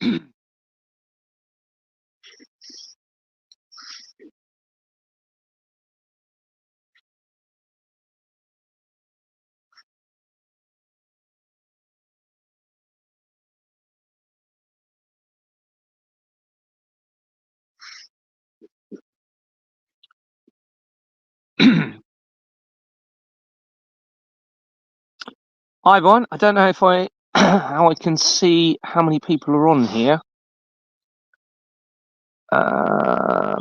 Hi everyone, I don't know if how I can see how many people are on here. How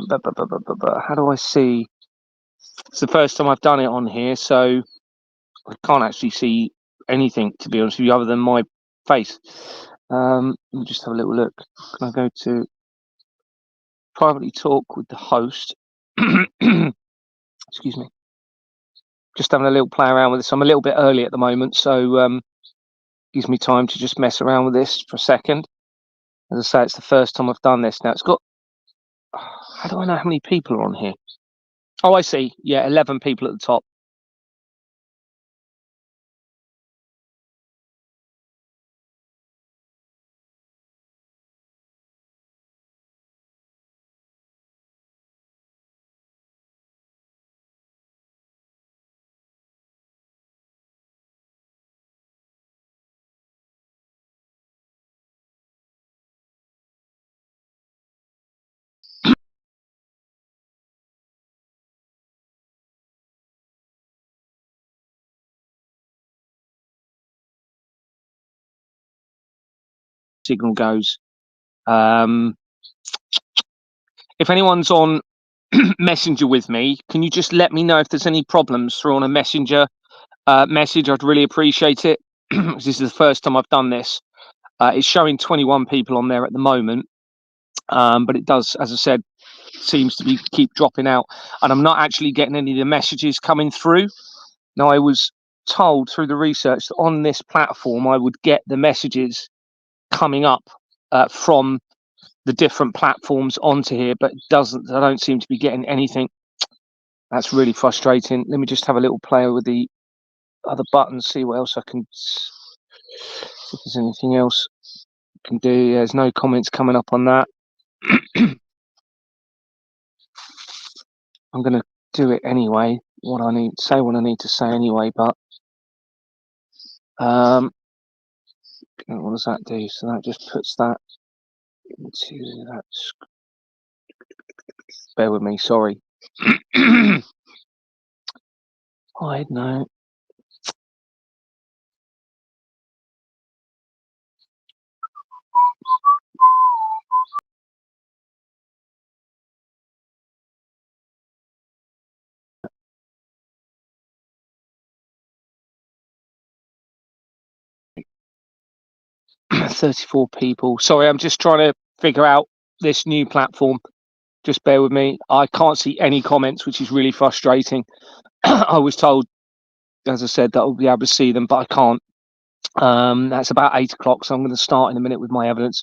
do I see? It's the first time I've done it on here, so I can't actually see anything, to be honest with you, other than my face. Let me just have a little look. Can I go to privately talk with the host? Excuse me. Just having a little play around with this. I'm a little bit early at the moment, so gives me time to just mess around with this for a second. As I say, it's the first time I've done this. Now it's got. How do I know how many people are on here? Oh, I see. Yeah, 11 people at the top. Signal goes. If anyone's on Messenger with me, can you just let me know if there's any problems through on a Messenger message? I'd really appreciate it. This is the first time I've done this. It's showing 21 people on there at the moment, but it does, as I said, seems to be keep dropping out, and I'm not actually getting any of the messages coming through. Now, I was told through the research that on this platform I would get the messages coming up from the different platforms onto here, but I don't seem to be getting anything. That's really frustrating. Let me just have a little play with the other buttons, see what else I can, see if there's anything else I can do. There's no comments coming up on that. I'm going to do it anyway, what I need to say anyway, but what does that do? So that just puts that into that. Bear with me, sorry. Hide, no. $34 people. Sorry, I'm just trying to figure out this new platform. Just bear with me. I can't see any comments, which is really frustrating. I was told, as I said, that I'll be able to see them, but I can't. That's about 8 o'clock, so I'm going to start in a minute with my evidence,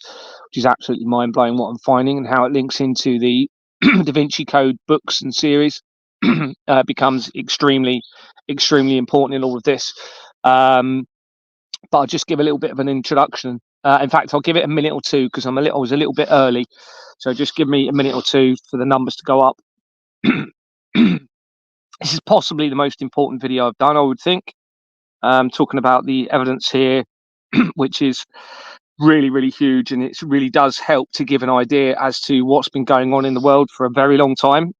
which is absolutely mind-blowing what I'm finding and how it links into the Da Vinci Code books and series. Becomes extremely important in all of this. But I'll just give a little bit of an introduction. In fact, I'll give it a minute or two because I was a little bit early, so just give me a minute or two for the numbers to go up. This is possibly the most important video I've done, I would think. Talking about the evidence here, which is really huge, and it really does help to give an idea as to what's been going on in the world for a very long time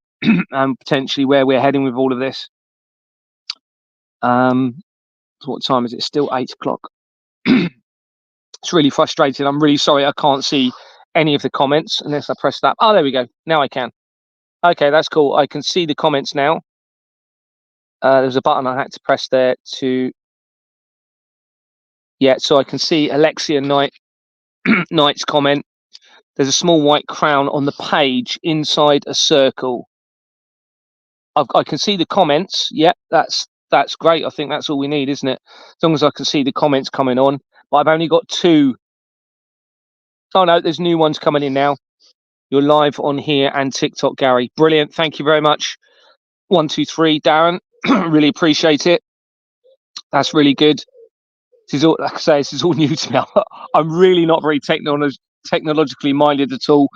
and potentially where we're heading with all of this. So what time is it? Still 8 o'clock. It's really frustrating. I'm really sorry I can't see any of the comments unless I press that. Oh, there we go. Now I can. Okay, that's cool. I can see the comments now. There's a button I had to press there to. Yeah, so I can see Alexia Knight's comment. There's a small white crown on the page inside a circle. I can see the comments. Yeah, that's great. I think that's all we need, isn't it? As long as I can see the comments coming on. But I've only got 2. Oh no, there's new ones coming in now. You're live on here and TikTok, Gary. Brilliant. Thank you very much. 1, 2, 3, Darren. Really appreciate it. That's really good. This is all, like I say, this is all new to me. I'm really not very technologically minded at all.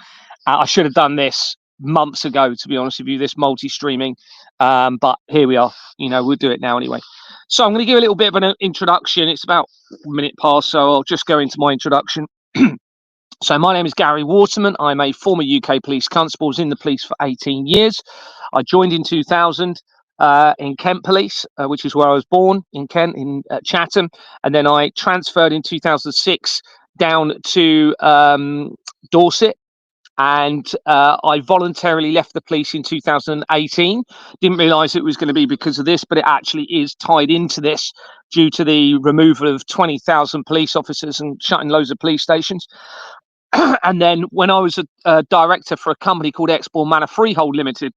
I should have done this months ago, to be honest with you, this multi-streaming, but here we are. We'll do it now anyway. So I'm going to give a little bit of an introduction. It's about a minute past, so I'll just go into my introduction. So my name is Gary Waterman. I'm a former UK police constable. I was in the police for 18 years. I joined in 2000 in Kent Police, which is where I was born, in Kent, in Chatham. And then I transferred in 2006 down to Dorset. And I voluntarily left the police in 2018. Didn't realise it was going to be because of this, but it actually is tied into this due to the removal of 20,000 police officers and shutting loads of police stations. And then when I was a director for a company called Exbourne Manor Freehold Limited,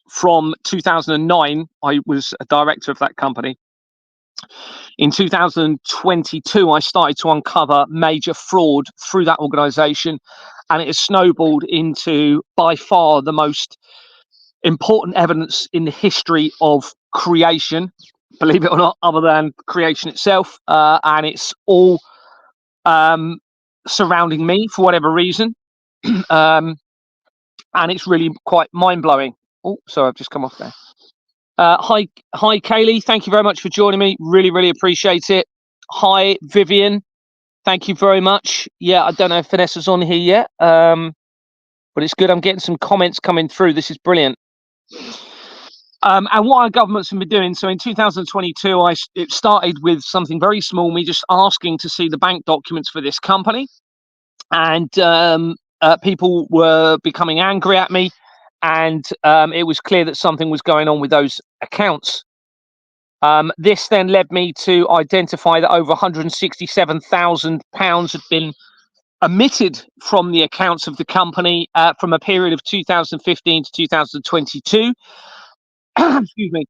from 2009, I was a director of that company. In 2022, I started to uncover major fraud through that organisation, and it has snowballed into by far the most important evidence in the history of creation, believe it or not, other than creation itself. And it's all surrounding me for whatever reason. And it's really quite mind-blowing. Oh, sorry, I've just come off there. Hi, Kaylee. Thank you very much for joining me. Really appreciate it. Hi, Vivian. Thank you very much. Yeah, I don't know if Vanessa's on here yet, but it's good. I'm getting some comments coming through. This is brilliant. And what our government's been doing. So in 2022, it started with something very small, me just asking to see the bank documents for this company. And people were becoming angry at me. And it was clear that something was going on with those accounts. This then led me to identify that over £167,000 had been omitted from the accounts of the company from a period of 2015 to 2022. Excuse me.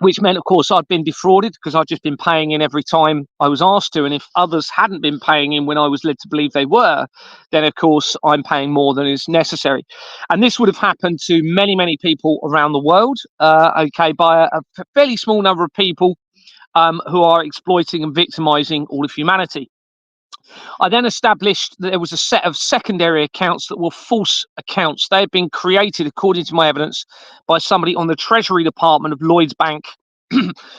Which meant, of course, I'd been defrauded because I'd just been paying in every time I was asked to. And if others hadn't been paying in when I was led to believe they were, then, of course, I'm paying more than is necessary. And this would have happened to many people around the world, by a fairly small number of people who are exploiting and victimizing all of humanity. I then established that there was a set of secondary accounts that were false accounts. They had been created, according to my evidence, by somebody on the Treasury Department of Lloyds Bank,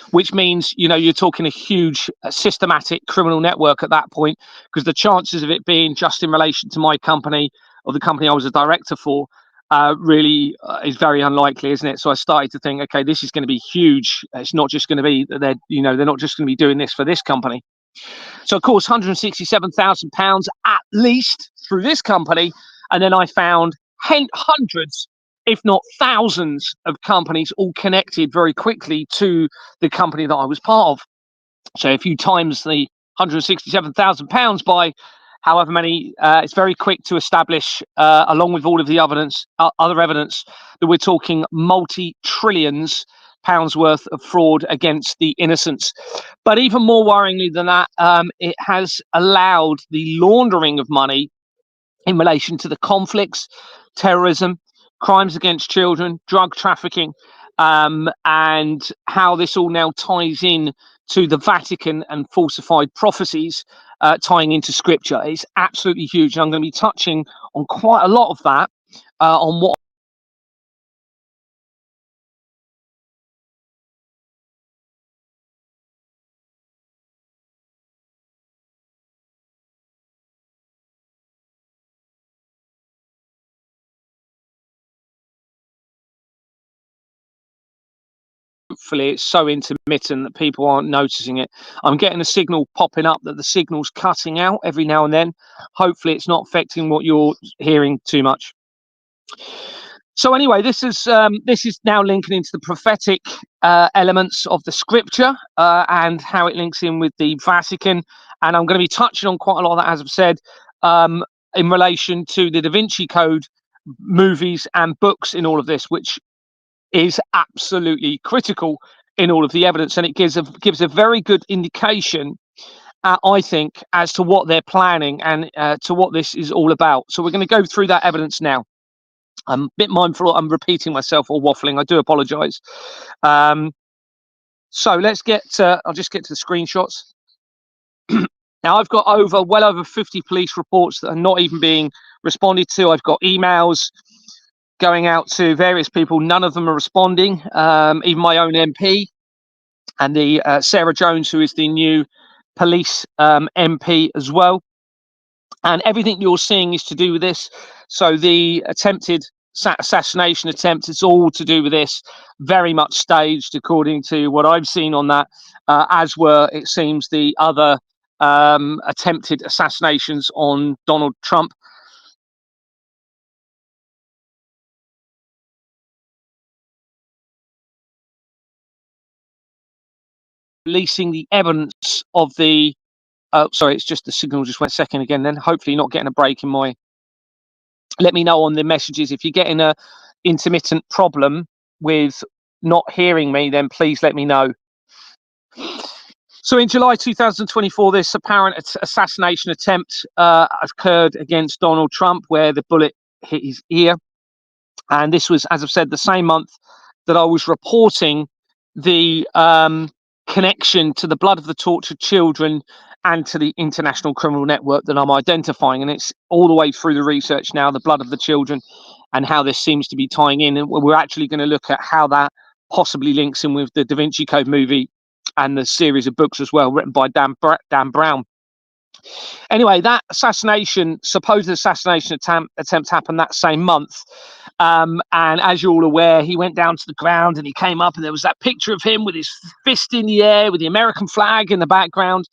which means, you're talking a huge systematic criminal network at that point, because the chances of it being just in relation to my company or the company I was a director for really is very unlikely, isn't it? So I started to think, okay, this is going to be huge. It's not just going to be that they're not just going to be doing this for this company. So, of course, £167,000 at least through this company. And then I found hundreds, if not thousands, of companies all connected very quickly to the company that I was part of. So if you times the £167,000 by however many, it's very quick to establish, along with all of the other evidence, that we're talking multi-trillions pounds worth of fraud against the innocents. But even more worryingly than that, it has allowed the laundering of money in relation to the conflicts, terrorism, crimes against children, drug trafficking, and how this all now ties in to the Vatican and falsified prophecies tying into scripture. It's absolutely huge. And I'm going to be touching on quite a lot of that, on what hopefully it's so intermittent that people aren't noticing it. I'm getting a signal popping up that the signal's cutting out every now and then. Hopefully it's not affecting what you're hearing too much. So anyway, this is now linking into the prophetic elements of the scripture and how it links in with the Vatican. And I'm going to be touching on quite a lot of that, as I've said, in relation to the Da Vinci Code movies and books in all of this, which is absolutely critical in all of the evidence, and it gives a very good indication, I think, as to what they're planning and to what this is all about. So we're going to go through that evidence now. I'm a bit mindful I'm repeating myself or waffling. I do apologize. So let's get I'll just get to the screenshots. Now, I've got well over 50 police reports that are not even being responded to. I've got emails going out to various people. None of them are responding. Even my own MP and the Sarah Jones, who is the new police MP as well. And everything you're seeing is to do with this. So the attempted assassination attempt, it's all to do with this, very much staged according to what I've seen on that, as were, it seems, the other attempted assassinations on Donald Trump. Releasing the evidence of the sorry, it's just the signal just went a second again. Then hopefully not getting a break in my. Let me know on the messages if you're getting a intermittent problem with not hearing me. Then please let me know. So in July 2024, this apparent assassination attempt occurred against Donald Trump, where the bullet hit his ear. And this was, as I've said, the same month that I was reporting the connection to the blood of the tortured children and to the international criminal network that I'm identifying. And it's all the way through the research now, the blood of the children, and how this seems to be tying in. And we're actually going to look at how that possibly links in with the Da Vinci Code movie and the series of books as well, written by Dan Brown. Anyway, that supposed assassination attempt happened that same month. And as you're all aware, he went down to the ground and he came up and there was that picture of him with his fist in the air with the American flag in the background.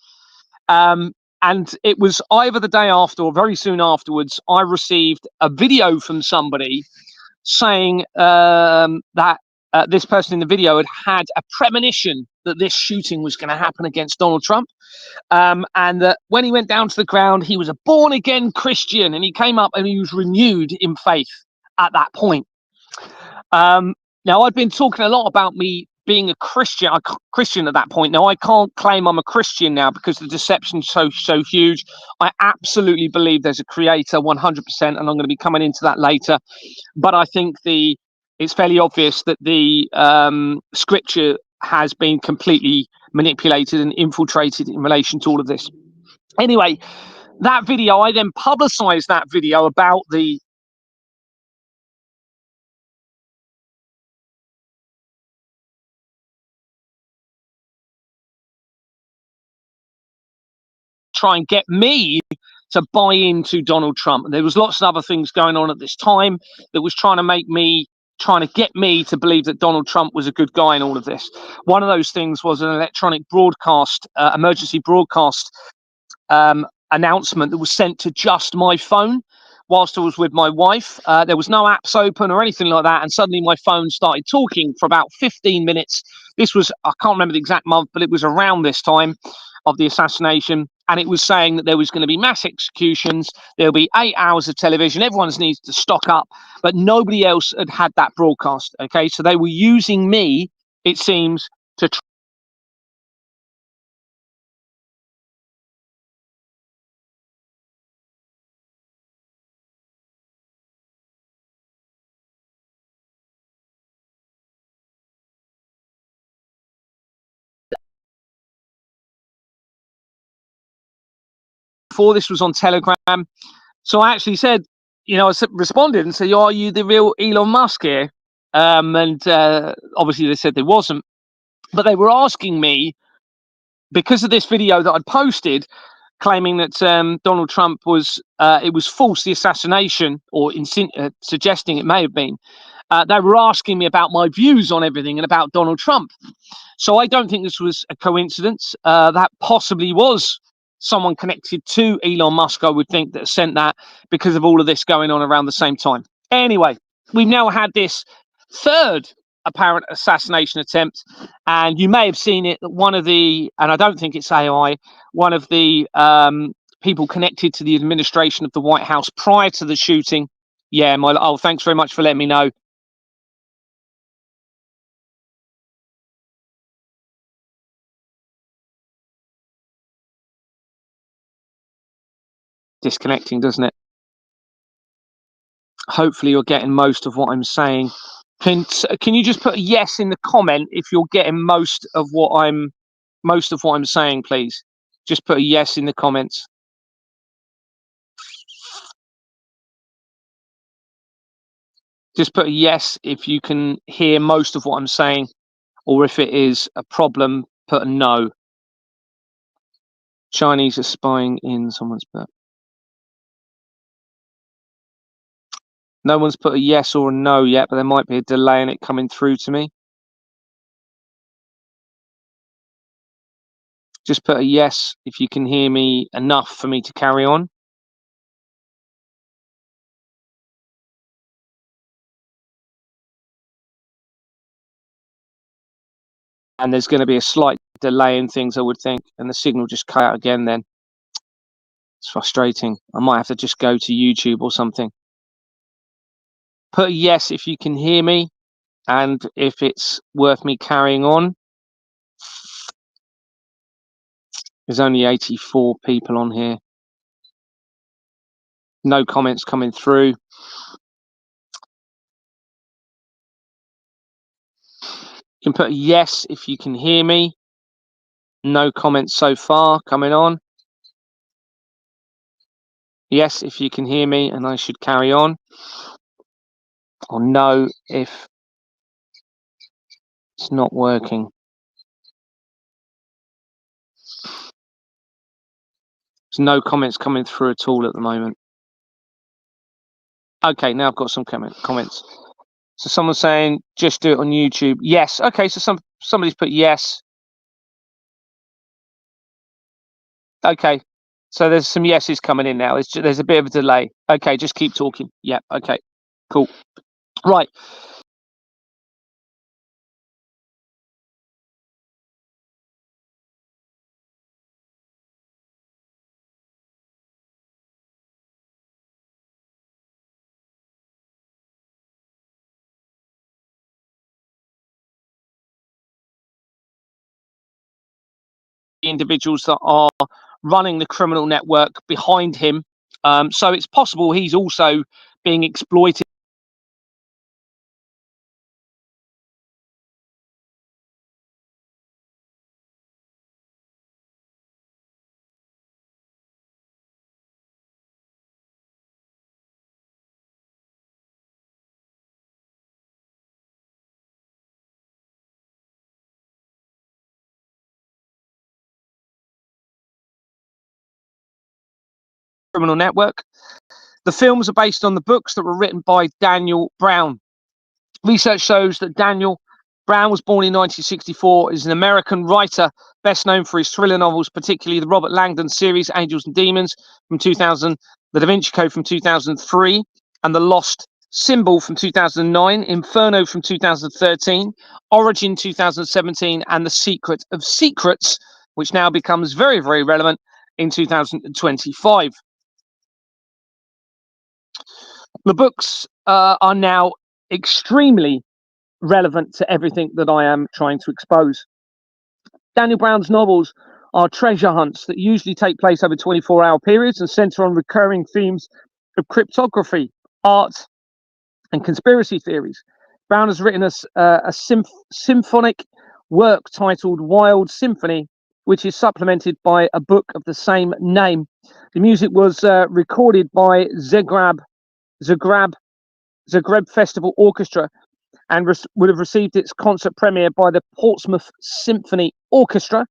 And it was either the day after or very soon afterwards, I received a video from somebody saying that this person in the video had a premonition that this shooting was going to happen against Donald Trump. And that when he went down to the ground, he was a born again Christian and he came up and he was renewed in faith at that point. Now, I've been talking a lot about me being a Christian at that point. Now, I can't claim I'm a Christian now because the deception's so huge. I absolutely believe there's a creator 100%, and I'm going to be coming into that later. But I think it's fairly obvious that the scripture has been completely manipulated and infiltrated in relation to all of this. Anyway, that video, I then publicized that video about the try and get me to buy into Donald Trump. And there was lots of other things going on at this time that was trying to get me to believe that Donald Trump was a good guy in all of this. One of those things was an electronic broadcast, emergency broadcast announcement that was sent to just my phone whilst I was with my wife. There was no apps open or anything like that. And suddenly my phone started talking for about 15 minutes. This was, I can't remember the exact month, but it was around this time of the assassination. And it was saying that there was going to be mass executions. There'll be 8 hours of television. Everyone needs to stock up, but nobody else had that broadcast. Okay. So they were using me, it seems, to before this was on Telegram. So I actually said, I responded and said, "Are you the real Elon Musk here?" And obviously they said they wasn't, but they were asking me because of this video that I'd posted, claiming that Donald Trump was it was false, the assassination, or suggesting it may have been. They were asking me about my views on everything and about Donald Trump. So I don't think this was a coincidence. That possibly was someone connected to Elon Musk, I would think, that sent that because of all of this going on around the same time. Anyway, we've now had this third apparent assassination attempt, and you may have seen it. And I don't think it's AI, one of the people connected to the administration of the White House prior to the shooting. Yeah, thanks very much for letting me know. Disconnecting, doesn't it? Hopefully you're getting most of what I'm saying. Can you just put a yes in the comment if you're getting most of what I'm saying, please? Just put a yes in the comments. Just put a yes if you can hear most of what I'm saying, or if it is a problem, put a no. Chinese are spying in someone's butt. No one's put a yes or a no yet, but there might be a delay in it coming through to me. Just put a yes if you can hear me enough for me to carry on. And there's going to be a slight delay in things, I would think, and the signal just cut out again then. It's frustrating. I might have to just go to YouTube or something. Put a yes if you can hear me and if it's worth me carrying on. There's only 84 people on here. No comments coming through. You can put a yes if you can hear me. No comments so far coming on. Yes if you can hear me and I should carry on. Or no if it's not working. There's no comments coming through at all at the moment. Okay, now I've got some comments. So someone's saying just do it on YouTube. Yes. Okay, so somebody's put yes. Okay, so there's some yeses coming in now. There's a bit of a delay. Okay, just keep talking. Yeah. Okay. Cool. Right. The individuals that are running the criminal network behind him. So it's possible he's also being exploited. Criminal network. The films are based on the books that were written by Daniel Brown. Research shows that Daniel Brown was born in 1964, is an American writer, best known for his thriller novels, particularly the Robert Langdon series Angels and Demons from 2000, The Da Vinci Code from 2003, and The Lost Symbol from 2009, Inferno from 2013, Origin 2017, and The Secret of Secrets, which now becomes very, very relevant in 2025. The books are now extremely relevant to everything that I am trying to expose. Daniel Brown's novels are treasure hunts that usually take place over 24-hour periods and center on recurring themes of cryptography, art, and conspiracy theories. Brown has written a symphonic work titled Wild Symphony, which is supplemented by a book of the same name. The music was recorded by Zagreb Festival Orchestra and would have received its concert premiere by the Portsmouth Symphony Orchestra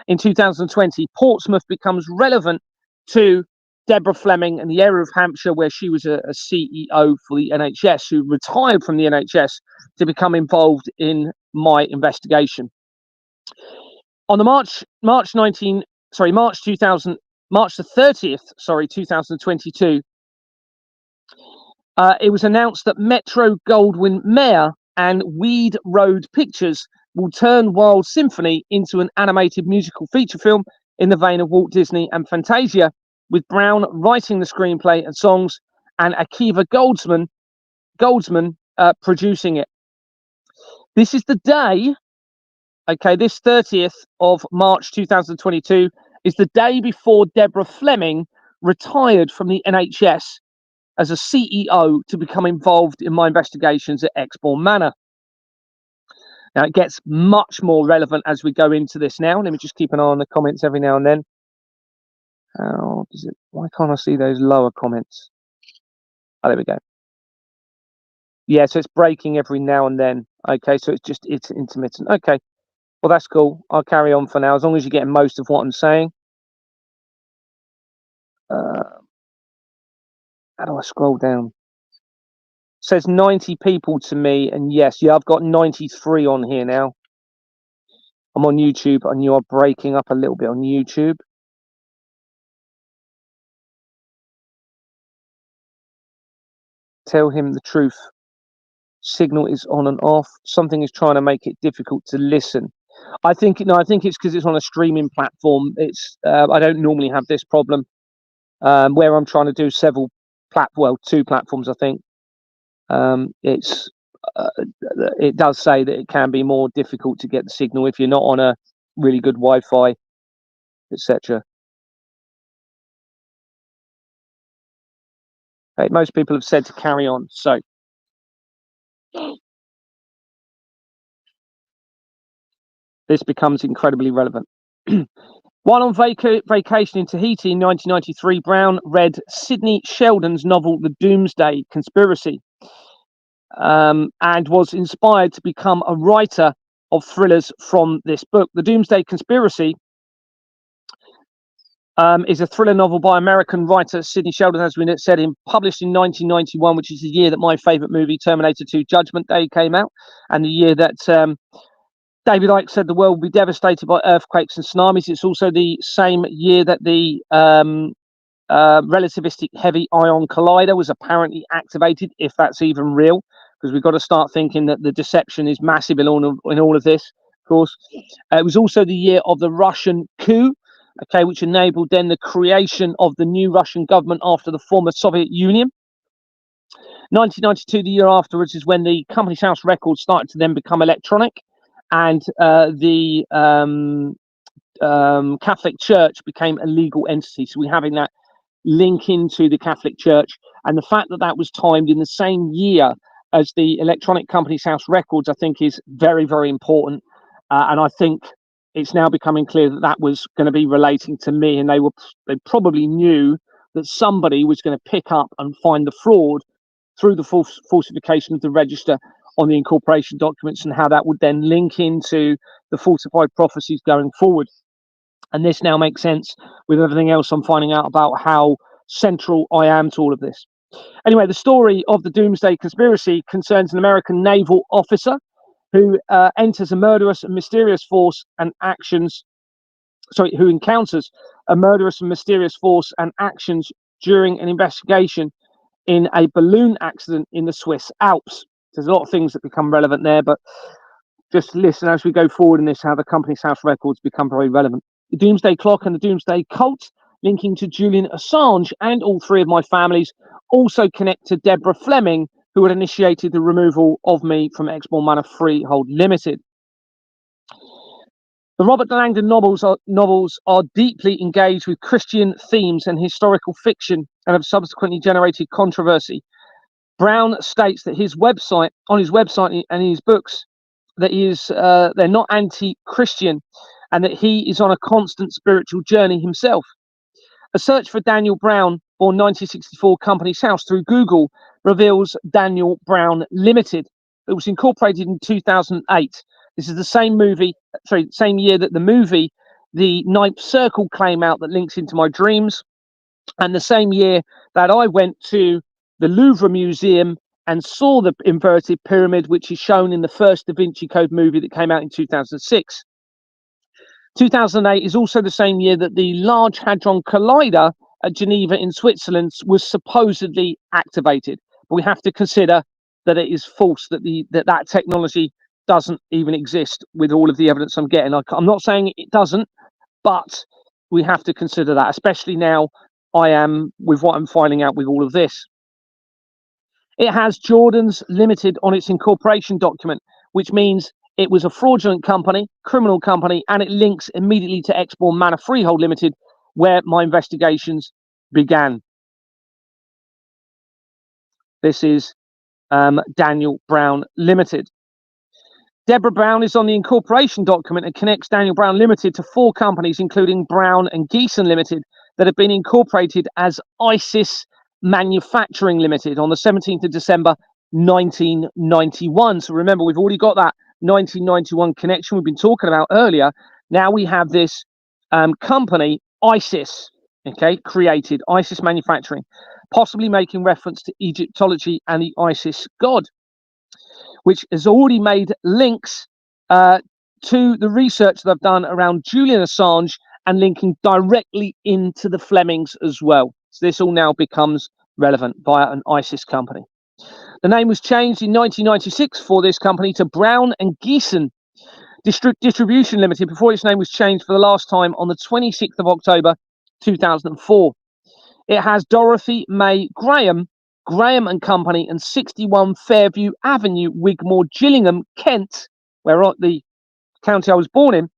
in 2020. Portsmouth becomes relevant to Deborah Fleming and the area of Hampshire where she was a CEO for the NHS, who retired from the NHS to become involved in my investigation. On the March the 30th, 2022, it was announced that Metro Goldwyn Mayer and Weed Road Pictures will turn Wild Symphony into an animated musical feature film in the vein of Walt Disney and Fantasia, with Brown writing the screenplay and songs and Akiva Goldsman producing it. This is the day, okay, this 30th of March 2022 is the day before Deborah Fleming retired from the NHS as a CEO to become involved in my investigations at Exbourne Manor. Now, it gets much more relevant as we go into this now. Let me just keep an eye on the comments every now and then. How does it? Why can't I see those lower comments? Oh, there we go. Yeah, so it's breaking every now and then. Okay, so it's intermittent. Okay, well that's cool. I'll carry on for now as long as you're getting most of what I'm saying. How do I scroll down? Says 90 people to me, and yes, yeah, I've got 93 on here now. I'm on YouTube, and you are breaking up a little bit on YouTube. Tell him the truth. Signal is on and off. Something is trying to make it difficult to listen. I think it's because it's on a streaming platform. It's I don't normally have this problem where I'm trying to do several two platforms. I think it's it does say that it can be more difficult to get the signal if you're not on a really good Wi-Fi, etc. Okay, most people have said to carry on, so this becomes incredibly relevant. While on vacation in Tahiti in 1993, Brown read Sidney Sheldon's novel The Doomsday Conspiracy and was inspired to become a writer of thrillers from this book. The Doomsday Conspiracy is a thriller novel by American writer Sidney Sheldon, as we said, published in 1991, which is the year that my favourite movie, Terminator 2 Judgment Day, came out, and the year that David Icke said the world will be devastated by earthquakes and tsunamis. It's also the same year that the relativistic heavy ion collider was apparently activated, if that's even real, because we've got to start thinking that the deception is massive in all of this, of course. It was also the year of the Russian coup, okay, which enabled then the creation of the new Russian government after the former Soviet Union. 1992, the year afterwards, is when the Companies House records started to then become electronic, and the Catholic Church became a legal entity. So we're having that link into the Catholic Church, and the fact that that was timed in the same year as the electronic Companies House records, I think, is very, very important. And I think it's now becoming clear that that was going to be relating to me, and they probably knew that somebody was going to pick up and find the fraud through the falsification of the register on the incorporation documents, and how that would then link into the falsified prophecies going forward. And this now makes sense with everything else I'm finding out about how central I am to all of this. Anyway, the story of the Doomsday Conspiracy concerns an American naval officer who enters a murderous and mysterious force and actions. Who encounters a murderous and mysterious force and actions during an investigation in a balloon accident in the Swiss Alps. There's a lot of things that become relevant there, but just listen as we go forward in this, how the Companies House records become very relevant. The Doomsday Clock and the Doomsday Cult, linking to Julian Assange and all three of my families, also connect to Deborah Fleming, who had initiated the removal of me from Exmoor Manor Freehold Limited. The Robert Langdon novels are deeply engaged with Christian themes and historical fiction, and have subsequently generated controversy. Brown states that on his website and in his books, that they're not anti-Christian, and that he is on a constant spiritual journey himself. A search for Daniel Brown, born 1964, Companies House through Google reveals Daniel Brown Limited. It was incorporated in 2008. This is the same year that the movie The Ninth Circle came out, that links into my dreams, and the same year that I went to the Louvre Museum and saw the inverted pyramid, which is shown in the first Da Vinci Code movie that came out in 2006. 2008 is also the same year that the Large Hadron Collider at Geneva in Switzerland was supposedly activated. But we have to consider that it is false, that that technology doesn't even exist with all of the evidence I'm getting. I'm not saying it doesn't, but we have to consider that, especially now I am with what I'm finding out with all of this. It has Jordan's Limited on its incorporation document, which means it was a fraudulent company, criminal company, and it links immediately to Exmoor Manor Freehold Limited, where my investigations began. This is Daniel Brown Limited. Deborah Brown is on the incorporation document and connects Daniel Brown Limited to 4 companies, including Brown and Geeson Limited, that had been incorporated as ISIS Manufacturing Limited on the 17th of December 1991. So remember, we've already got that 1991 connection we've been talking about earlier. Now we have this company, ISIS, okay, created ISIS Manufacturing, possibly making reference to Egyptology and the Isis god, which has already made links to the research that I've done around Julian Assange and linking directly into the Flemings as well. So this all now becomes relevant via an ISIS company. The name was changed in 1996 for this company to Brown and Geeson Distribution Limited before its name was changed for the last time on the 26th of October 2004. It has Dorothy May Graham and Company, and 61 Fairview Avenue, Wigmore, Gillingham, Kent, where the county I was born in,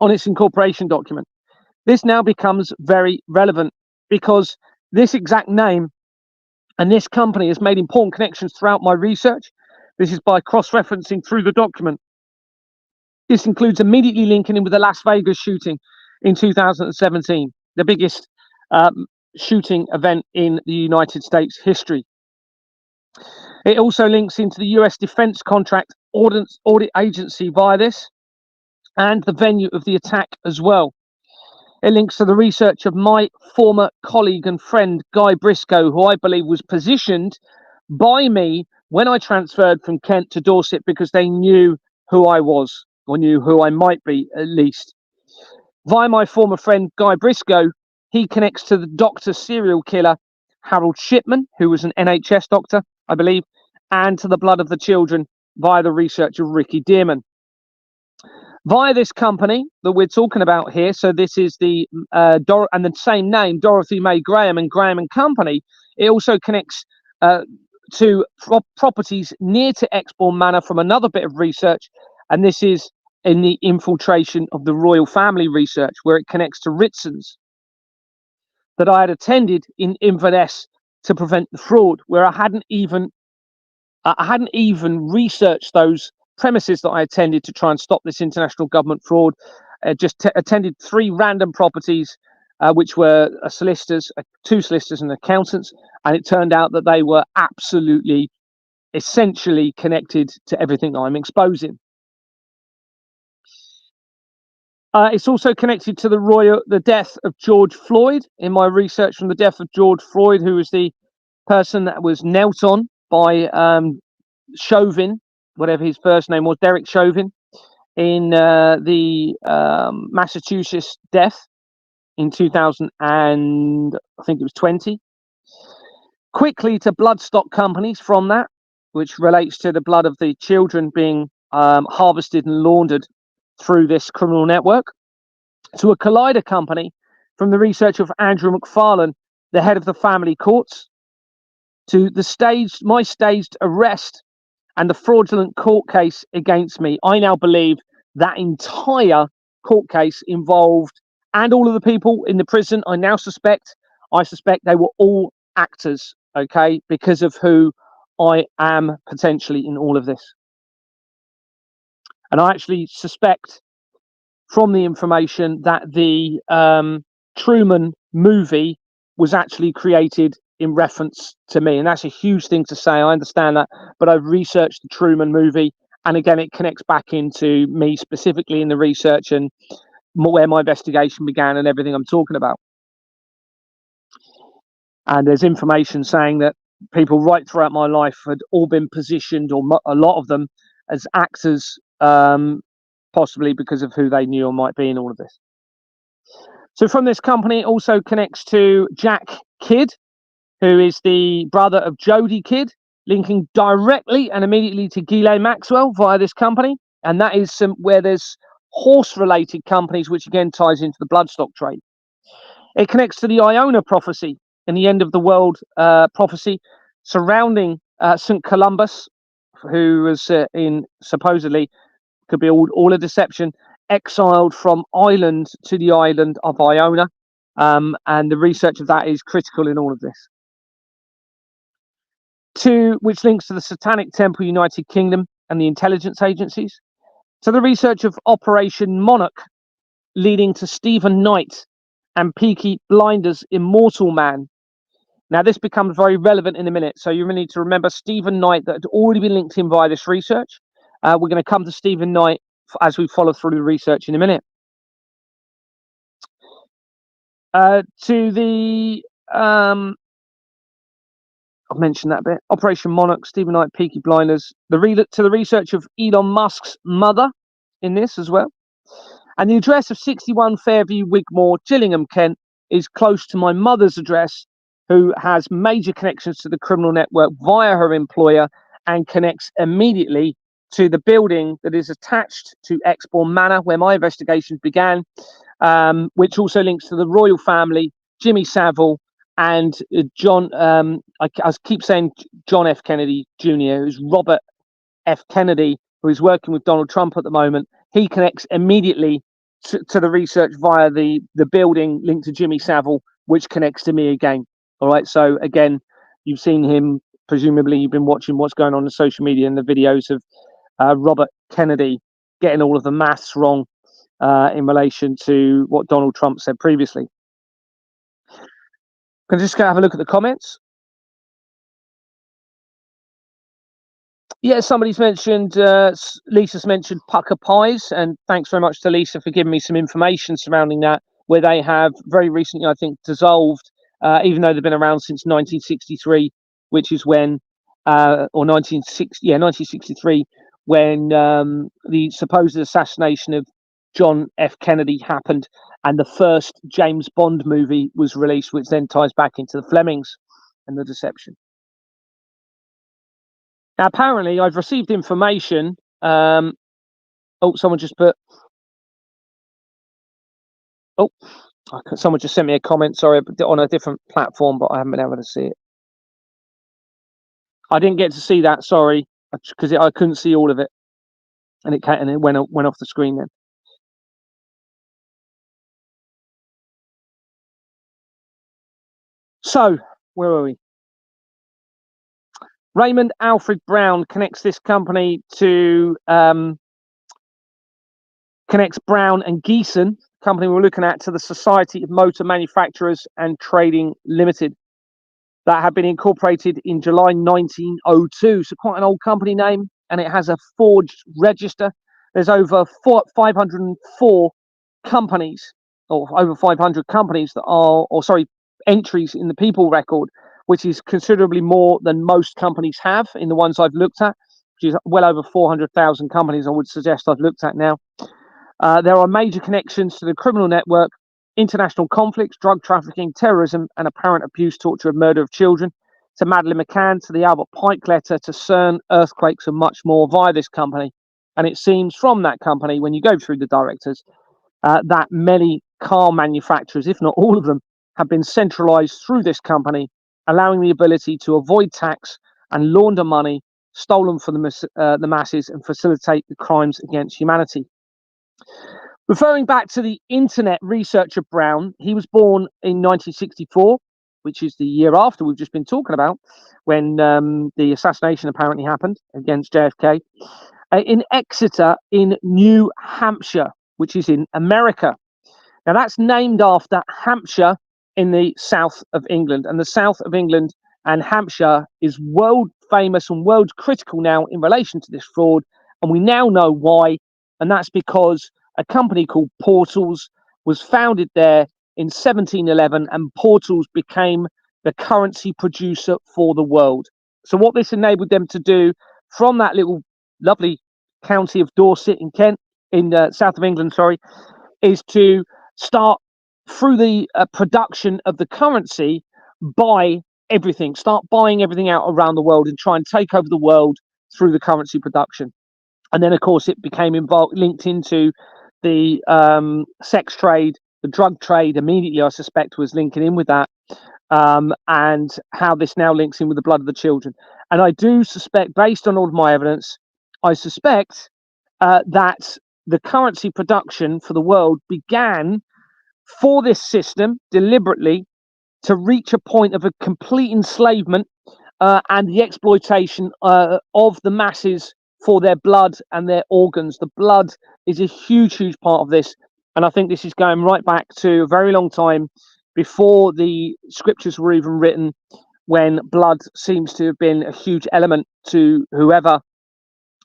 on its incorporation document. This now becomes very relevant because this exact name and this company has made important connections throughout my research. This is by cross-referencing through the document. This includes immediately linking in with the Las Vegas shooting in 2017, the biggest shooting event in the United States history. It also links into the US Defense Contract Audit Agency via this, and the venue of the attack as well. It links to the research of my former colleague and friend, Guy Briscoe, who I believe was positioned by me when I transferred from Kent to Dorset because they knew who I was, or knew who I might be at least. Via my former friend, Guy Briscoe, he connects to the doctor serial killer, Harold Shipman, who was an NHS doctor, I believe, and to the blood of the children via the research of Ricky Dearman. Via this company that we're talking about here, so this is the and the same name, Dorothy May Graham and Graham and Company. It also connects to properties near to Exbourne Manor from another bit of research, and this is in the infiltration of the royal family research, where it connects to Ritson's that I had attended in Inverness to prevent the fraud, where I hadn't even researched those premises that I attended to try and stop this international government fraud. Just attended 3 random properties, which were solicitors, 2 solicitors and accountants, and it turned out that they were absolutely, essentially connected to everything that I'm exposing. It's also connected to the death of George Floyd. In my research from the death of George Floyd, who was the person that was knelt on by Chauvin, whatever his first name was, Derek Chauvin, in the Massachusetts death in 2000 and I think it was 20. Quickly to bloodstock companies from that, which relates to the blood of the children being harvested and laundered through this criminal network, to a Collider company from the research of Andrew McFarlane, the head of the family courts, to my staged arrest and the fraudulent court case against me. I now believe that entire court case involved, and all of the people in the prison, I suspect they were all actors, okay, because of who I am potentially in all of this. And I actually suspect from the information that the Truman movie was actually created in reference to me, and that's a huge thing to say. I understand that, but I've researched the Truman movie, and again, it connects back into me specifically in the research and where my investigation began and everything I'm talking about. And there's information saying that people right throughout my life had all been positioned, or a lot of them, as actors, possibly because of who they knew or might be in all of this. So from this company, it also connects to Jack Kidd, who is the brother of Jody Kidd, linking directly and immediately to Ghislaine Maxwell via this company. And that is where there's horse-related companies, which again ties into the bloodstock trade. It connects to the Iona prophecy and the end of the world prophecy surrounding St. Columbus, who was supposedly, could be all a deception, exiled from Ireland to the island of Iona. And the research of that is critical in all of this. Which links to the Satanic Temple United Kingdom and the intelligence agencies. To the research of Operation Monarch, leading to Stephen Knight and Peaky Blinders Immortal Man. Now, this becomes very relevant in a minute, so you really need to remember Stephen Knight that had already been linked in via this research. We're going to come to Stephen Knight as we follow through the research in a minute. To the I've mentioned that bit. Operation Monarch, Stephen Knight, Peaky Blinders. To the research of Elon Musk's mother in this as well. And the address of 61 Fairview, Wigmore, Gillingham, Kent, is close to my mother's address, who has major connections to the criminal network via her employer and connects immediately to the building that is attached to Exbourne Manor, where my investigations began, which also links to the royal family, Jimmy Savile, and John. I keep saying John F. Kennedy Jr., who's Robert F. Kennedy, who is working with Donald Trump at the moment. He connects immediately to the research via the building linked to Jimmy Savile, which connects to me again. All right. So again, you've seen him. Presumably, you've been watching what's going on in social media and the videos of Robert Kennedy getting all of the maths wrong in relation to what Donald Trump said previously. Can I just go have a look at the comments? Yeah, somebody's mentioned, Lisa's mentioned pucker pies, and thanks very much to Lisa for giving me some information surrounding that, where they have very recently, I think, dissolved, even though they've been around since 1963, which is when, or 1963, when the supposed assassination of John F. Kennedy happened, and the first James Bond movie was released, which then ties back into the Flemings and the deception. Now, apparently, I've received information. Oh, someone just put. Oh, someone just sent me a comment. Sorry, on a different platform, but I haven't been able to see it. I didn't get to see that. Sorry, because I couldn't see all of it, and it went off the screen then. So, where are we? Raymond Alfred Brown connects this company to connects Brown and Geeson, company we're looking at, to the Society of Motor Manufacturers and Trading Limited, that had been incorporated in July 1902. So quite an old company name, and it has a forged register. There's over 504 companies, or over 500 companies that are, entries in the people record, which is considerably more than most companies have in the ones I've looked at, which is well over 400,000 companies I would suggest I've looked at now. There are major connections to the criminal network, international conflicts, drug trafficking, terrorism, and apparent abuse, torture, and murder of children, to Madeleine McCann, to the Albert Pike letter, to CERN, earthquakes, and much more via this company. And it seems from that company, when you go through the directors, that many car manufacturers, if not all of them, have been centralized through this company, allowing the ability to avoid tax and launder money stolen from the masses and facilitate the crimes against humanity. Referring back to the internet researcher Brown, he was born in 1964, which is the year after we've just been talking about, when the assassination apparently happened against JFK, in Exeter in New Hampshire, which is in America. Now, that's named after Hampshire in the south of England, and the south of England and Hampshire is world famous and world critical now in relation to this fraud, and we now know why, and that's because a company called Portals was founded there in 1711, and Portals became the currency producer for the world. So what this enabled them to do from that little lovely county of Dorset in Kent, in south of England, is to start through the production of the currency, start buying everything out around the world and try and take over the world through the currency production. And then, of course, it became linked into the sex trade, the drug trade. Immediately, I suspect, was linking in with that, and how this now links in with the blood of the children. And I do suspect, based on all of my evidence, I suspect that the currency production for the world began for this system deliberately to reach a point of a complete enslavement and the exploitation of the masses for their blood and their organs. The blood is a huge, huge part of this. And I think this is going right back to a very long time before the scriptures were even written, when blood seems to have been a huge element to whoever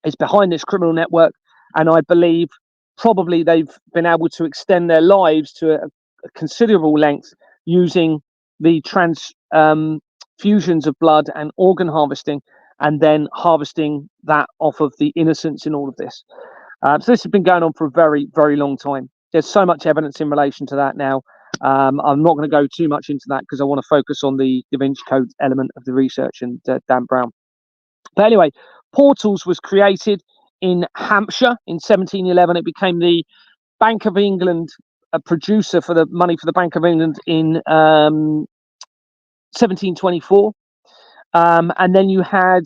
is behind this criminal network. And I believe probably they've been able to extend their lives to a considerable length using the transfusions of blood and organ harvesting, and then harvesting that off of the innocents in all of this. So this has been going on for a very, very long time. There's so much evidence in relation to that now. I'm not going to go too much into that because I want to focus on the Da Vinci Code element of the research and Dan Brown. But anyway, Portals was created in Hampshire in 1711. It became the Bank of England, a producer for the money for the Bank of England in 1724. And then you had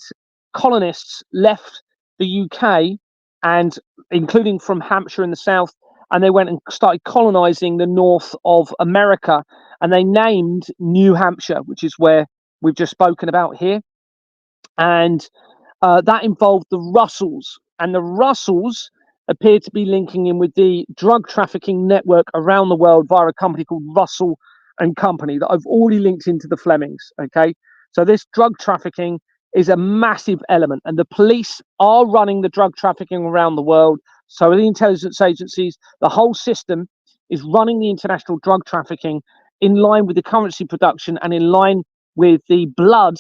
colonists left the UK, and including from Hampshire in the south, and they went and started colonizing the north of America, and they named New Hampshire, which is where we've just spoken about here. And that involved the Russells, and the Russells appear to be linking in with the drug trafficking network around the world via a company called Russell and Company that I've already linked into the Flemings. Okay, so this drug trafficking is a massive element, and the police are running the drug trafficking around the world. So the intelligence agencies, the whole system is running the international drug trafficking in line with the currency production and in line with the blood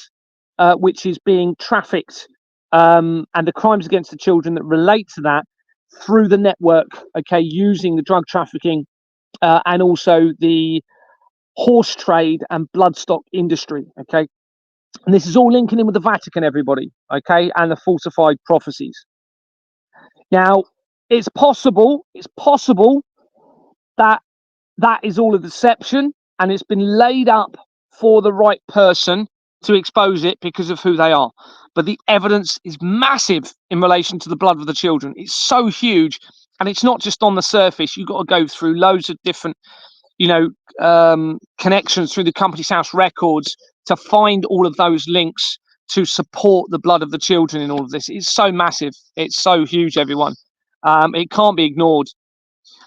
which is being trafficked, and the crimes against the children that relate to that through the network, okay, using the drug trafficking and also the horse trade and bloodstock industry, okay. And this is all linking in with the Vatican, everybody, okay, and the falsified prophecies. Now, it's possible that that is all a deception, and it's been laid up for the right person to expose it because of who they are. But the evidence is massive in relation to the blood of the children. It's so huge, and it's not just on the surface. You've got to go through loads of different, connections through the Company's House records to find all of those links to support the blood of the children in all of this. It's so massive. It's so huge, everyone. It can't be ignored.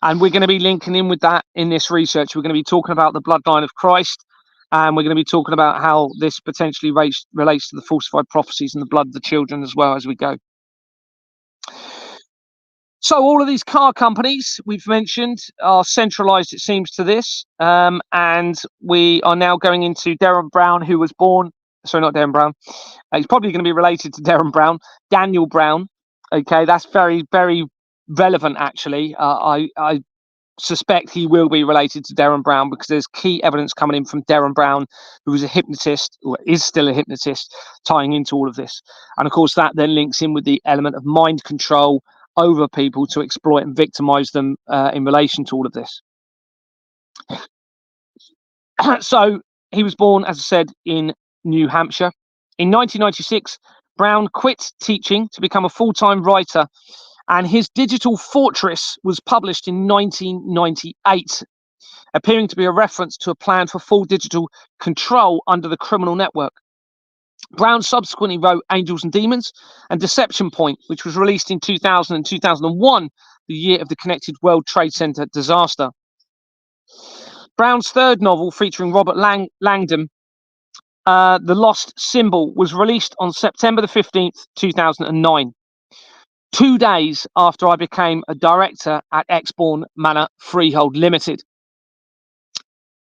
And we're going to be linking in with that in this research. We're going to be talking about the bloodline of Christ, and we're going to be talking about how this potentially relates to the falsified prophecies and the blood of the children as well as we go. So all of these car companies we've mentioned are centralized, it seems, to this. And we are now going into Derren Brown, who was born, sorry, not Derren Brown. He's probably going to be related to Derren Brown, Daniel Brown. Okay, that's very, very relevant, actually. I suspect he will be related to Derren Brown because there's key evidence coming in from Derren Brown, who was a hypnotist, or is still a hypnotist, tying into all of this. And of course, that then links in with the element of mind control over people to exploit and victimize them in relation to all of this. So he was born, as I said, in New Hampshire. In 1996, Brown quit teaching to become a full-time writer, and his Digital Fortress was published in 1998, appearing to be a reference to a plan for full digital control under the criminal network. Brown subsequently wrote Angels and Demons and Deception Point, which was released in 2000 and 2001, the year of the connected World Trade Center disaster. Brown's third novel, featuring Robert Langdon, The Lost Symbol, was released on September the 15th, 2009. 2 days after I became a director at Exbourne Manor Freehold Limited.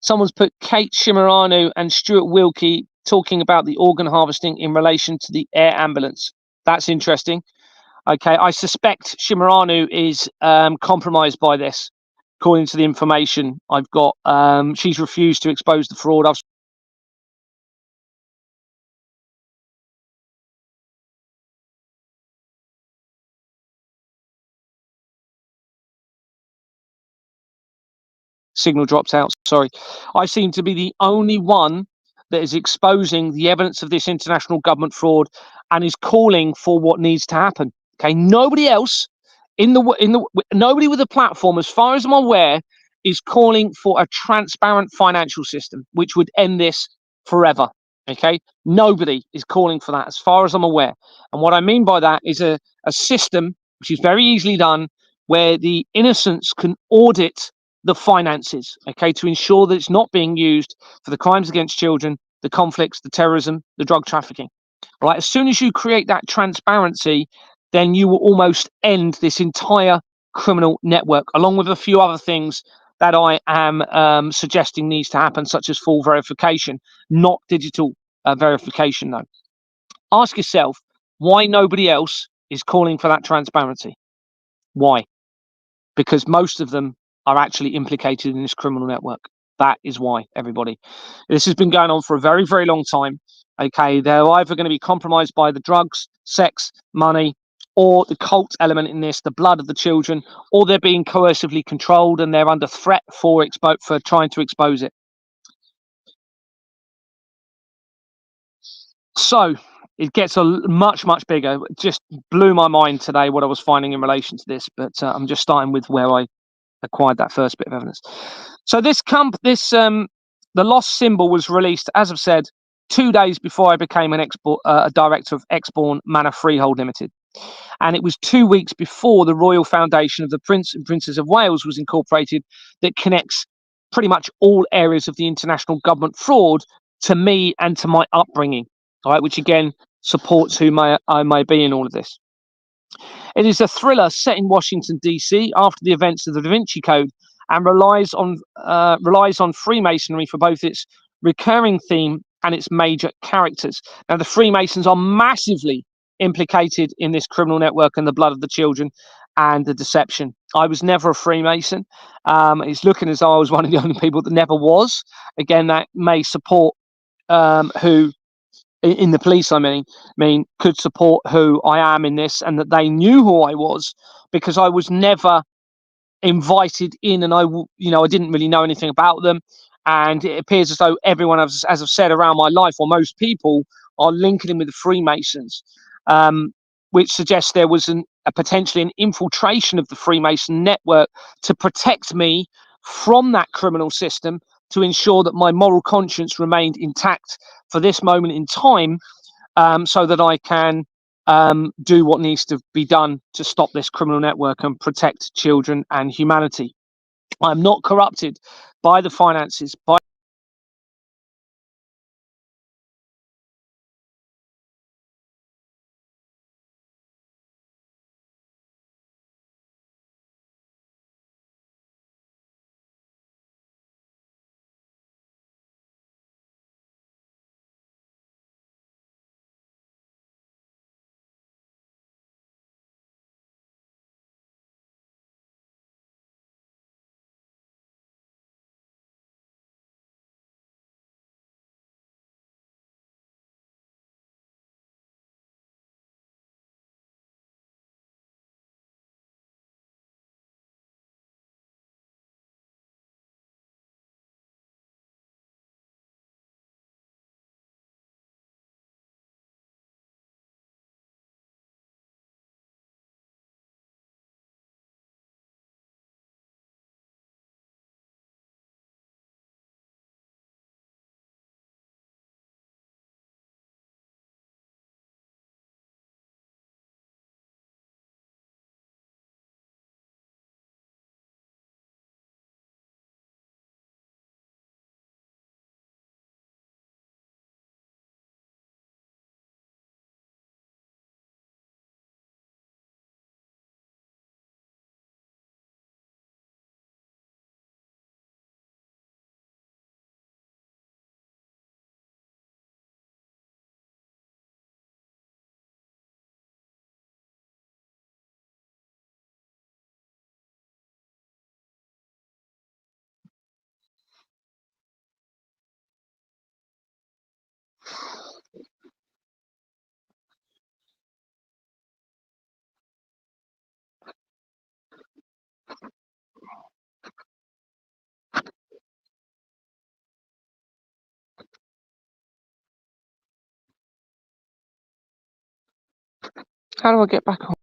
Someone's put Kate Shimeranu and Stuart Wilkie talking about the organ harvesting in relation to the air ambulance. That's interesting. Okay, I suspect Shimeranu is compromised by this, according to the information I've got. She's refused to expose the fraud. I've signal dropped out, sorry. I seem to be the only one that is exposing the evidence of this international government fraud and is calling for what needs to happen. Okay, nobody else nobody with a platform, as far as I'm aware, is calling for a transparent financial system which would end this forever. Okay, nobody is calling for that, as far as I'm aware. And what I mean by that is a system which is very easily done, where the innocents can audit the finances, okay, to ensure that it's not being used for the crimes against children, the conflicts, the terrorism, the drug trafficking. Right? As soon as you create that transparency, then you will almost end this entire criminal network, along with a few other things that I am suggesting needs to happen, such as full verification, not digital verification, though. Ask yourself why nobody else is calling for that transparency. Why? Because most of them are actually implicated in this criminal network. That is why, everybody. This has been going on for a very, very long time. Okay, they're either going to be compromised by the drugs, sex, money, or the cult element in this, the blood of the children, or they're being coercively controlled and they're under threat for trying to expose it. So it gets a much, much bigger. It just blew my mind today what I was finding in relation to this, but I'm just starting with where I acquired that first bit of evidence. So the lost symbol was released, as I've said, 2 days before I became a director of Exborn Manor Freehold Limited, and it was 2 weeks before the Royal Foundation of the Prince and Princess of Wales was incorporated, that connects pretty much all areas of the international government fraud to me and to my upbringing. All right, which again supports who I may be in all of this. It is a thriller set in Washington, D.C. after the events of the Da Vinci Code, and relies on Freemasonry for both its recurring theme and its major characters. Now, the Freemasons are massively implicated in this criminal network and the blood of the children and the deception. I was never a Freemason. It's looking as though I was one of the only people that never was. Again, that may support who in the police, I mean, could support who I am in this, and that they knew who I was, because I was never invited in, and I didn't really know anything about them. And it appears as though everyone, as I've said, around my life, or most people, are linking in with the Freemasons, which suggests there was potentially an infiltration of the Freemason network to protect me from that criminal system, to ensure that my moral conscience remained intact for this moment in time, so that I can do what needs to be done to stop this criminal network and protect children and humanity. I'm not corrupted by the finances, by how do I get back on?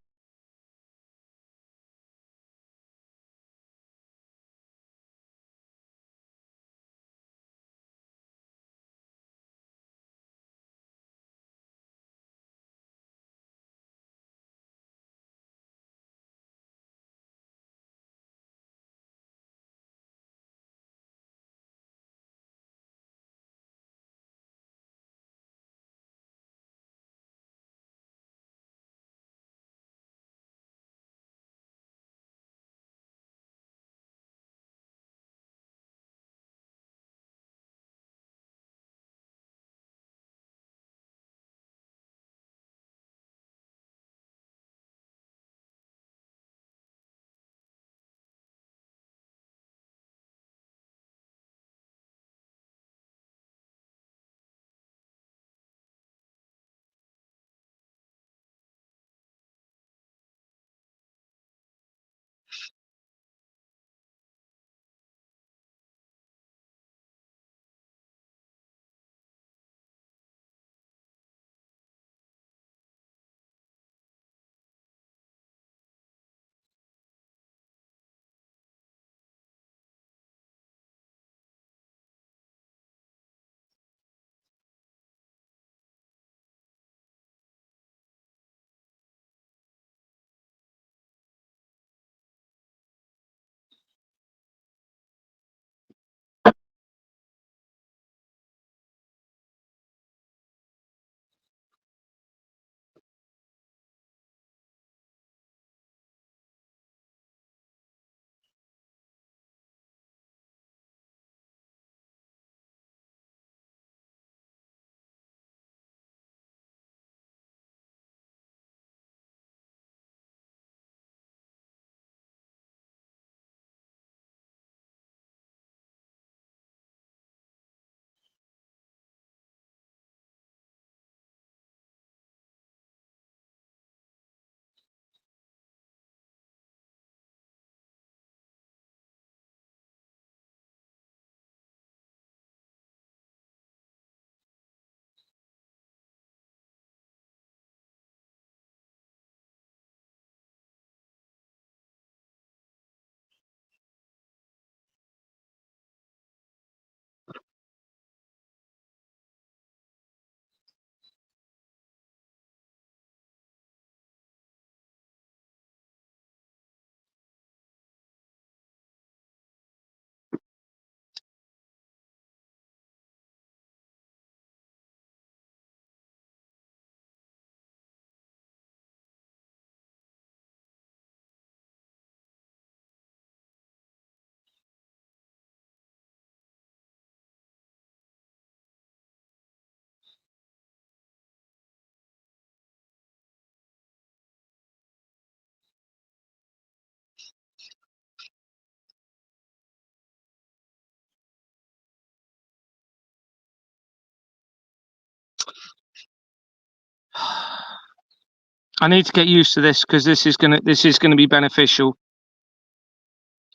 I need to get used to this because this is gonna be beneficial.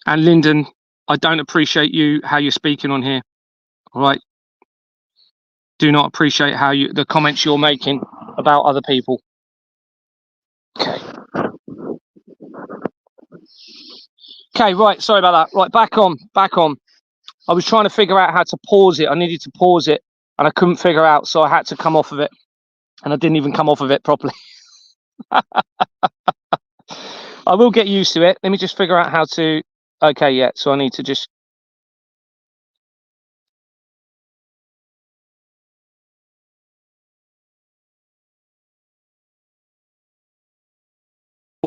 And Lyndon, I don't appreciate how you're speaking on here. All right. Do not appreciate the comments you're making about other people. Okay. Okay, right. Sorry about that. Right, back on. I was trying to figure out how to pause it. I needed to pause it and I couldn't figure out, so I had to come off of it. And I didn't even come off of it properly. I will get used to it. Let me just figure out how to. Okay, yeah. So I need to just.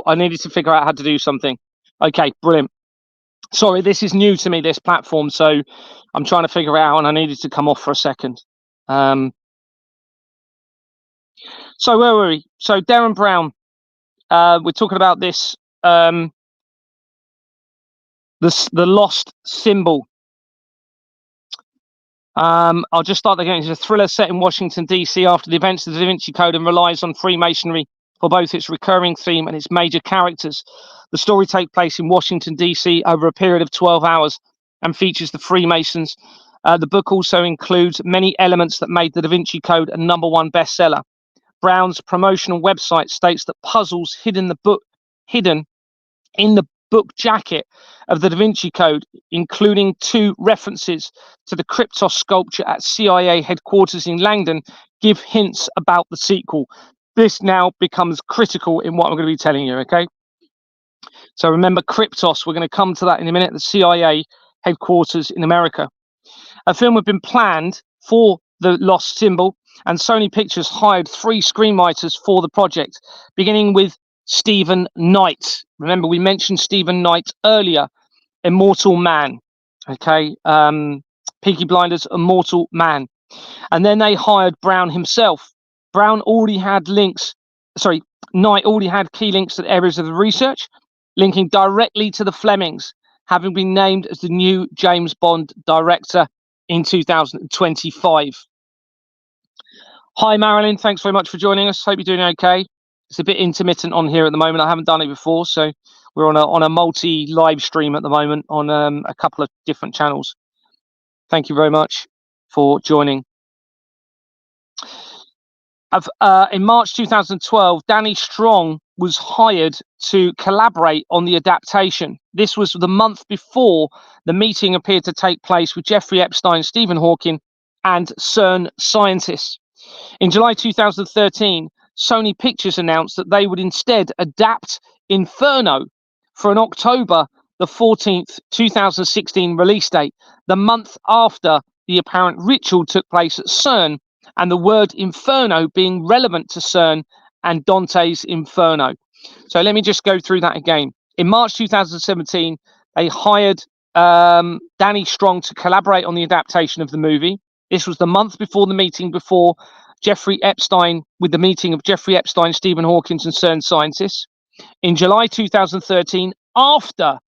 I needed to figure out how to do something. Okay, brilliant. Sorry, this is new to me, this platform, so I'm trying to figure it out, and I needed to come off for a second. So where were we? So Darren Brown, we're talking about this, the lost symbol. I'll just start again. It's a thriller set in Washington, D.C. after the events of the Da Vinci Code and relies on Freemasonry for both its recurring theme and its major characters. The story takes place in Washington, D.C. over a period of 12 hours and features the Freemasons. The book also includes many elements that made the Da Vinci Code a #1 bestseller. Brown's promotional website states that puzzles hidden in the book jacket of the Da Vinci Code, including 2 references to the Kryptos sculpture at CIA headquarters in Langdon, give hints about the sequel. This now becomes critical in what I'm going to be telling you, okay? So remember Kryptos, we're going to come to that in a minute, the CIA headquarters in America. A film had been planned for the lost symbol, and Sony Pictures hired 3 screenwriters for the project, beginning with Stephen Knight. Remember, we mentioned Stephen Knight earlier, Immortal Man. Okay, Peaky Blinders, Immortal Man. And then they hired Brown himself. Brown already had Knight already had key links to areas of the research, linking directly to the Flemings, having been named as the new James Bond director in 2025. Hi, Marilyn. Thanks very much for joining us. Hope you're doing okay. It's a bit intermittent on here at the moment. I haven't done it before, so we're on a multi live stream at the moment on a couple of different channels. Thank you very much for joining. In March 2012, Danny Strong was hired to collaborate on the adaptation. This was the month before the meeting appeared to take place with Jeffrey Epstein, Stephen Hawking, and CERN scientists. In July 2013, Sony Pictures announced that they would instead adapt Inferno for an October the 14th, 2016 release date, the month after the apparent ritual took place at CERN, and the word Inferno being relevant to CERN and Dante's Inferno. So let me just go through that again. In March 2017, they hired Danny Strong to collaborate on the adaptation of the movie. This was the month before the meeting with Jeffrey Epstein, Stephen Hawking, and CERN scientists. In July 2013, after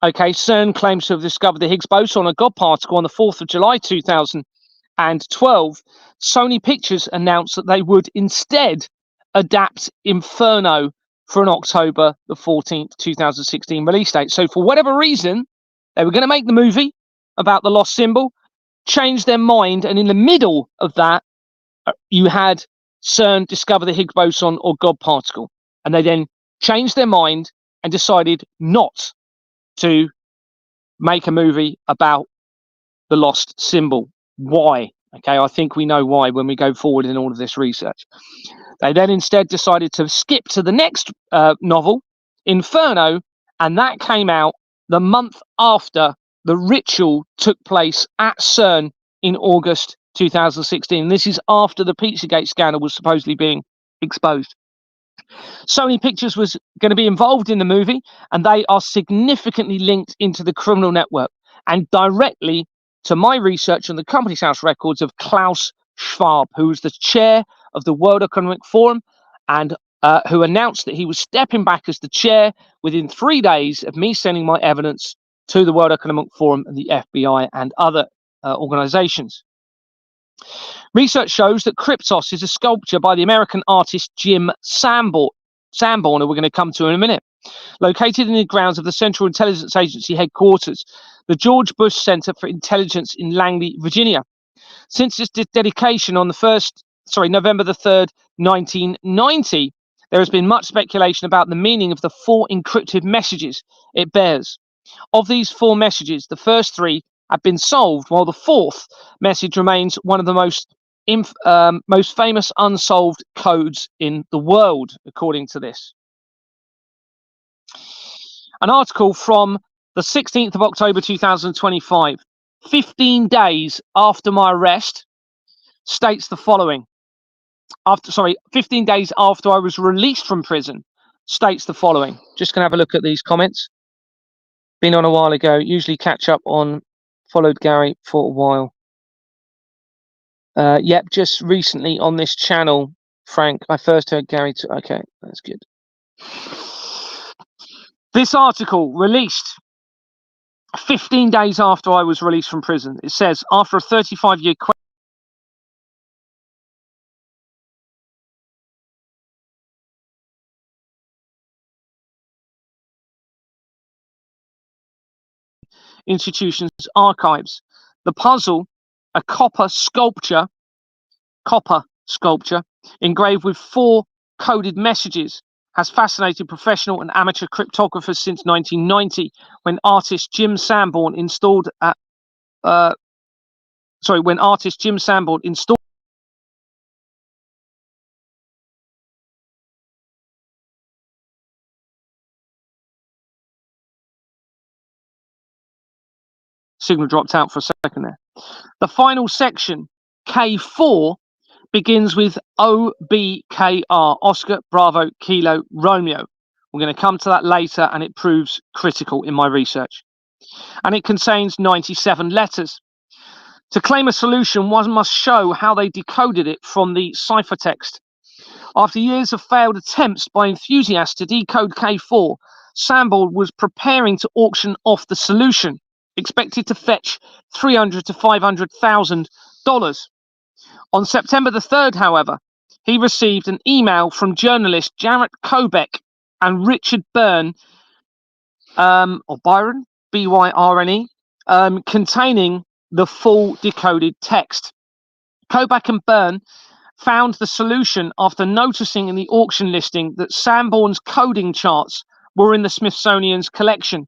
CERN claims to have discovered the Higgs boson, a God particle, on the 4th of July 2012, Sony Pictures announced that they would instead adapt Inferno for an October the 14th, 2016 release date. So for whatever reason, they were going to make the movie about the lost symbol, changed their mind, and in the middle of that, you had CERN discover the Higgs boson or God particle. And they then changed their mind and decided not to make a movie about the lost symbol. Why? Okay, I think we know why when we go forward in all of this research. They then instead decided to skip to the next novel, Inferno, and that came out the month after the ritual took place at CERN in August 2016. This is after the Pizzagate scandal was supposedly being exposed. Sony Pictures was going to be involved in the movie, and they are significantly linked into the criminal network and directly to my research on the Companies House records of Klaus Schwab, who was the chair of the World Economic Forum and who announced that he was stepping back as the chair within 3 days of me sending my evidence to the World Economic Forum and the FBI and other organizations. Research shows that Kryptos is a sculpture by the American artist Jim Sanborn, who we're going to come to in a minute. Located in the grounds of the Central Intelligence Agency headquarters, the George Bush Center for Intelligence in Langley, Virginia. Since its dedication on November the 3rd, 1990, there has been much speculation about the meaning of the 4 encrypted messages it bears. Of these 4 messages, the first 3 have been solved, while the 4th message remains one of the most famous unsolved codes in the world, according to this. An article from the 16th of October 2025, 15 days after my arrest, states the following. 15 days after I was released from prison, states the following. Just going to have a look at these comments. Been on a while ago, usually catch up on, followed Gary for a while. Yep, just recently on this channel, Frank, I first heard Gary. Okay, that's good. This article released 15 days after I was released from prison. It says, after a 35-year institution's archives, the puzzle, a copper sculpture engraved with 4 coded messages, has fascinated professional and amateur cryptographers since 1990, when artist Jim Sanborn installed signal dropped out for a second there. The final section, K4, begins with OBKR, Oscar Bravo Kilo Romeo. We're going to come to that later, and it proves critical in my research. And it contains 97 letters. To claim a solution, one must show how they decoded it from the ciphertext. After years of failed attempts by enthusiasts to decode K4, Sanborn was preparing to auction off the solution, expected to fetch $300,000 to $500,000. On September the 3rd, however, he received an email from journalist Jarrett Kobek and Richard Byrne, or Byron, B-Y-R-N-E, containing the full decoded text. Kobek and Byrne found the solution after noticing in the auction listing that Sanborn's coding charts were in the Smithsonian's collection.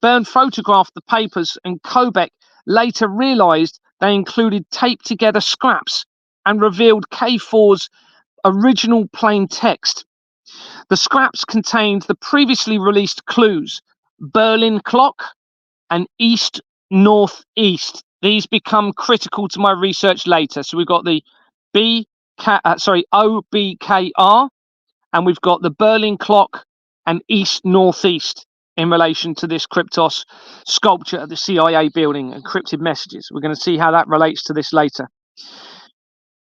Byrne photographed the papers, and Kobek later realized they included taped together scraps and revealed K4's original plain text. The scraps contained the previously released clues, Berlin clock and east northeast. These become critical to my research later. So we've got the OBKR, and we've got the Berlin clock and east northeast in relation to this Kryptos sculpture at the CIA building, encrypted messages. We're going to see how that relates to this later.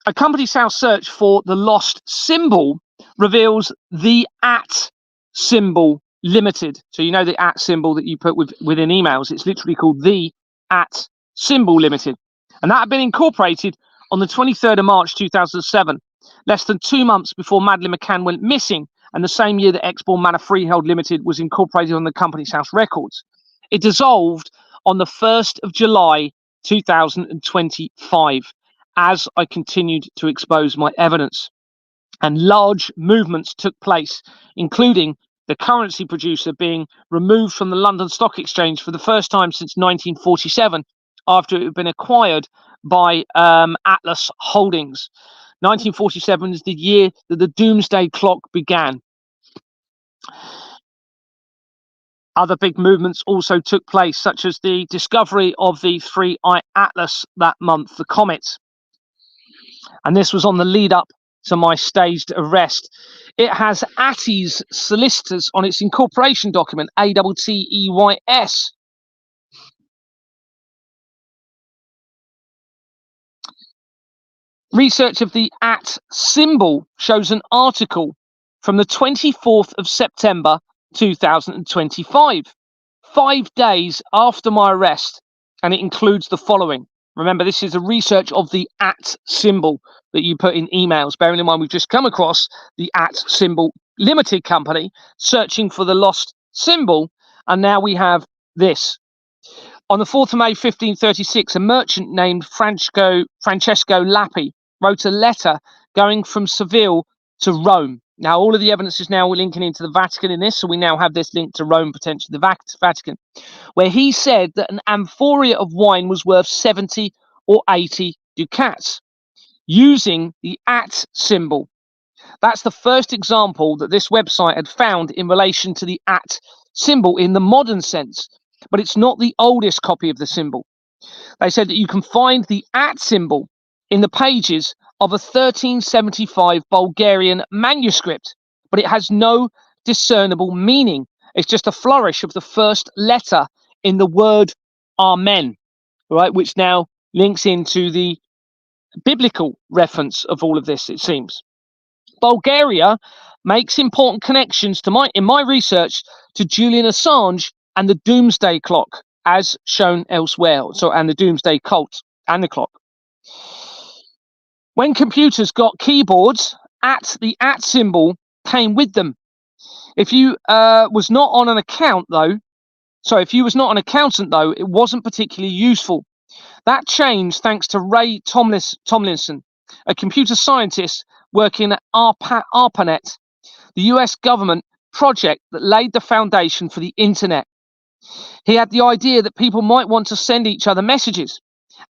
A company's house search for the lost symbol reveals the @ symbol limited. So you know the @ symbol that you put within emails. It's literally called the @ symbol limited. And that had been incorporated on the 23rd of March 2007, less than 2 months before Madeleine McCann went missing, and the same year that Exborn Manor Freehold Limited was incorporated on the company's house records. It dissolved on the 1st of July 2025 as I continued to expose my evidence. And large movements took place, including the currency producer being removed from the London Stock Exchange for the first time since 1947, after it had been acquired by Atlas Holdings. 1947 is the year that the doomsday clock began. Other big movements also took place, such as the discovery of the 3-eye atlas that month, the comet. And this was on the lead up to my staged arrest. It has Atty's solicitors on its incorporation document, ATTEYS. Research of the @ symbol shows an article from the 24th of September 2025, 5 days after my arrest, and it includes the following. Remember, this is a research of the @ symbol that you put in emails. Bearing in mind, we've just come across the @ symbol limited company searching for the lost symbol, and now we have this. On the 4th of May 1536, a merchant named Francesco Lappi wrote a letter going from Seville to Rome. Now, all of the evidence is now linking into the Vatican in this, so we now have this link to Rome, potentially the Vatican, where he said that an amphoria of wine was worth 70 or 80 ducats, using the @ symbol. That's the first example that this website had found in relation to the @ symbol in the modern sense, but it's not the oldest copy of the symbol. They said that you can find the @ symbol in the pages of a 1375 Bulgarian manuscript, but it has no discernible meaning. It's just a flourish of the first letter in the word Amen, right? Which now links into the biblical reference of all of this, it seems. Bulgaria makes important connections in my research to Julian Assange and the Doomsday Clock, as shown elsewhere. So, and the Doomsday Cult and the clock. When computers got keyboards, the @ symbol came with them. If you was not on an account though, sorry, if you was not an accountant though, it wasn't particularly useful. That changed thanks to Ray Tomlinson, a computer scientist working at ARPANET, the US government project that laid the foundation for the internet. He had the idea that people might want to send each other messages.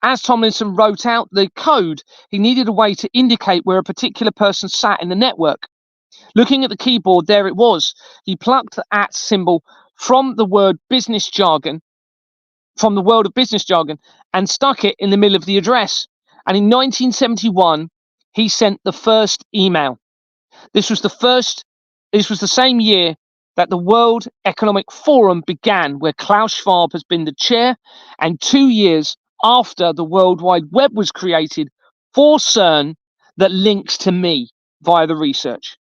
As Tomlinson wrote out the code, he needed a way to indicate where a particular person sat in the network. Looking at the keyboard, there it was. He plucked the @ symbol from the world of business jargon, and stuck it in the middle of the address. And in 1971, he sent the first email. This was the same year that the World Economic Forum began, where Klaus Schwab has been the chair, and 2 years after the World Wide Web was created for CERN, that links to me via the research.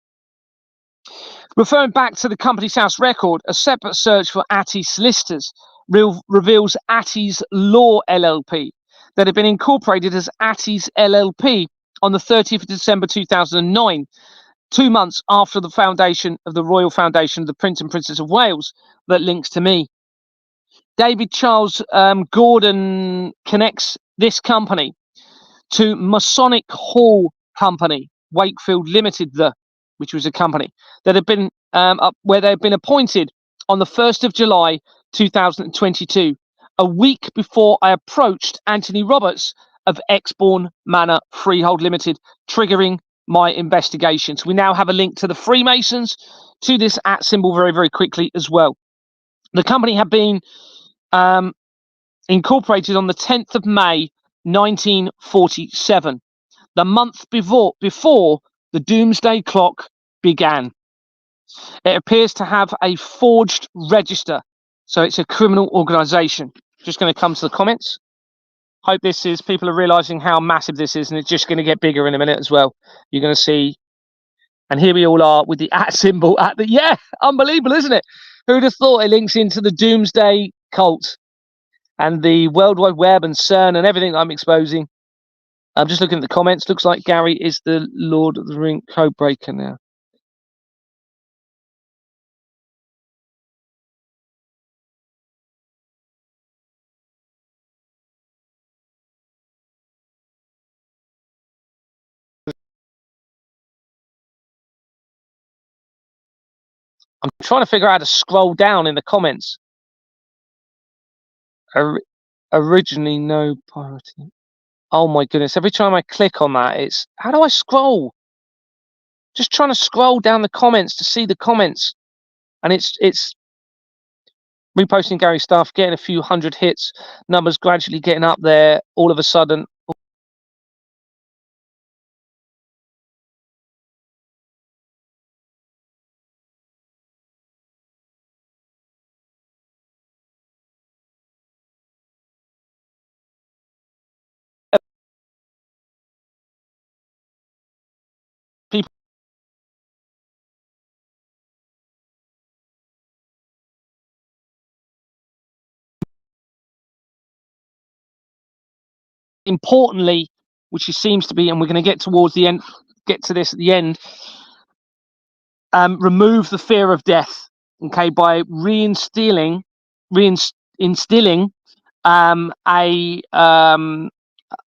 Referring back to the Companies House record, a separate search for Atti's solicitors reveals Atti's Law LLP that had been incorporated as Atti's LLP on the 30th of December 2009, 2 months after the foundation of the Royal Foundation of the Prince and Princess of Wales, that links to me. David Charles Gordon connects this company to Masonic Hall Company, Wakefield Limited, which was a company that had been where they had been appointed on the 1st of July 2022, a week before I approached Anthony Roberts of Exbourne Manor Freehold Limited, triggering my investigations. We now have a link to the Freemasons, to this @ symbol very, very quickly as well. The company had been incorporated on the 10th of May 1947, the month before the Doomsday Clock began. It appears to have a forged register, so it's a criminal organisation. Just going to come to the comments. Hope people are realising how massive this is, and it's just going to get bigger in a minute as well. You're going to see, and here we all are with the @ symbol unbelievable, isn't it? Who'd have thought it links into the Doomsday Cult and the World Wide Web and CERN and everything I'm exposing. I'm just looking at the comments. Looks like Gary is the Lord of the Ring code breaker now. I'm trying to figure out how to scroll down in the comments. Originally no priority. Oh my goodness, every time I click on that, it's, how do I scroll? Just trying to scroll down the comments to see the comments. And it's reposting Gary's stuff, getting a few hundred hits, numbers gradually getting up there all of a sudden. People importantly, which seems to be, and we're going to get towards the end, get to this at the end, remove the fear of death, okay, by reinstilling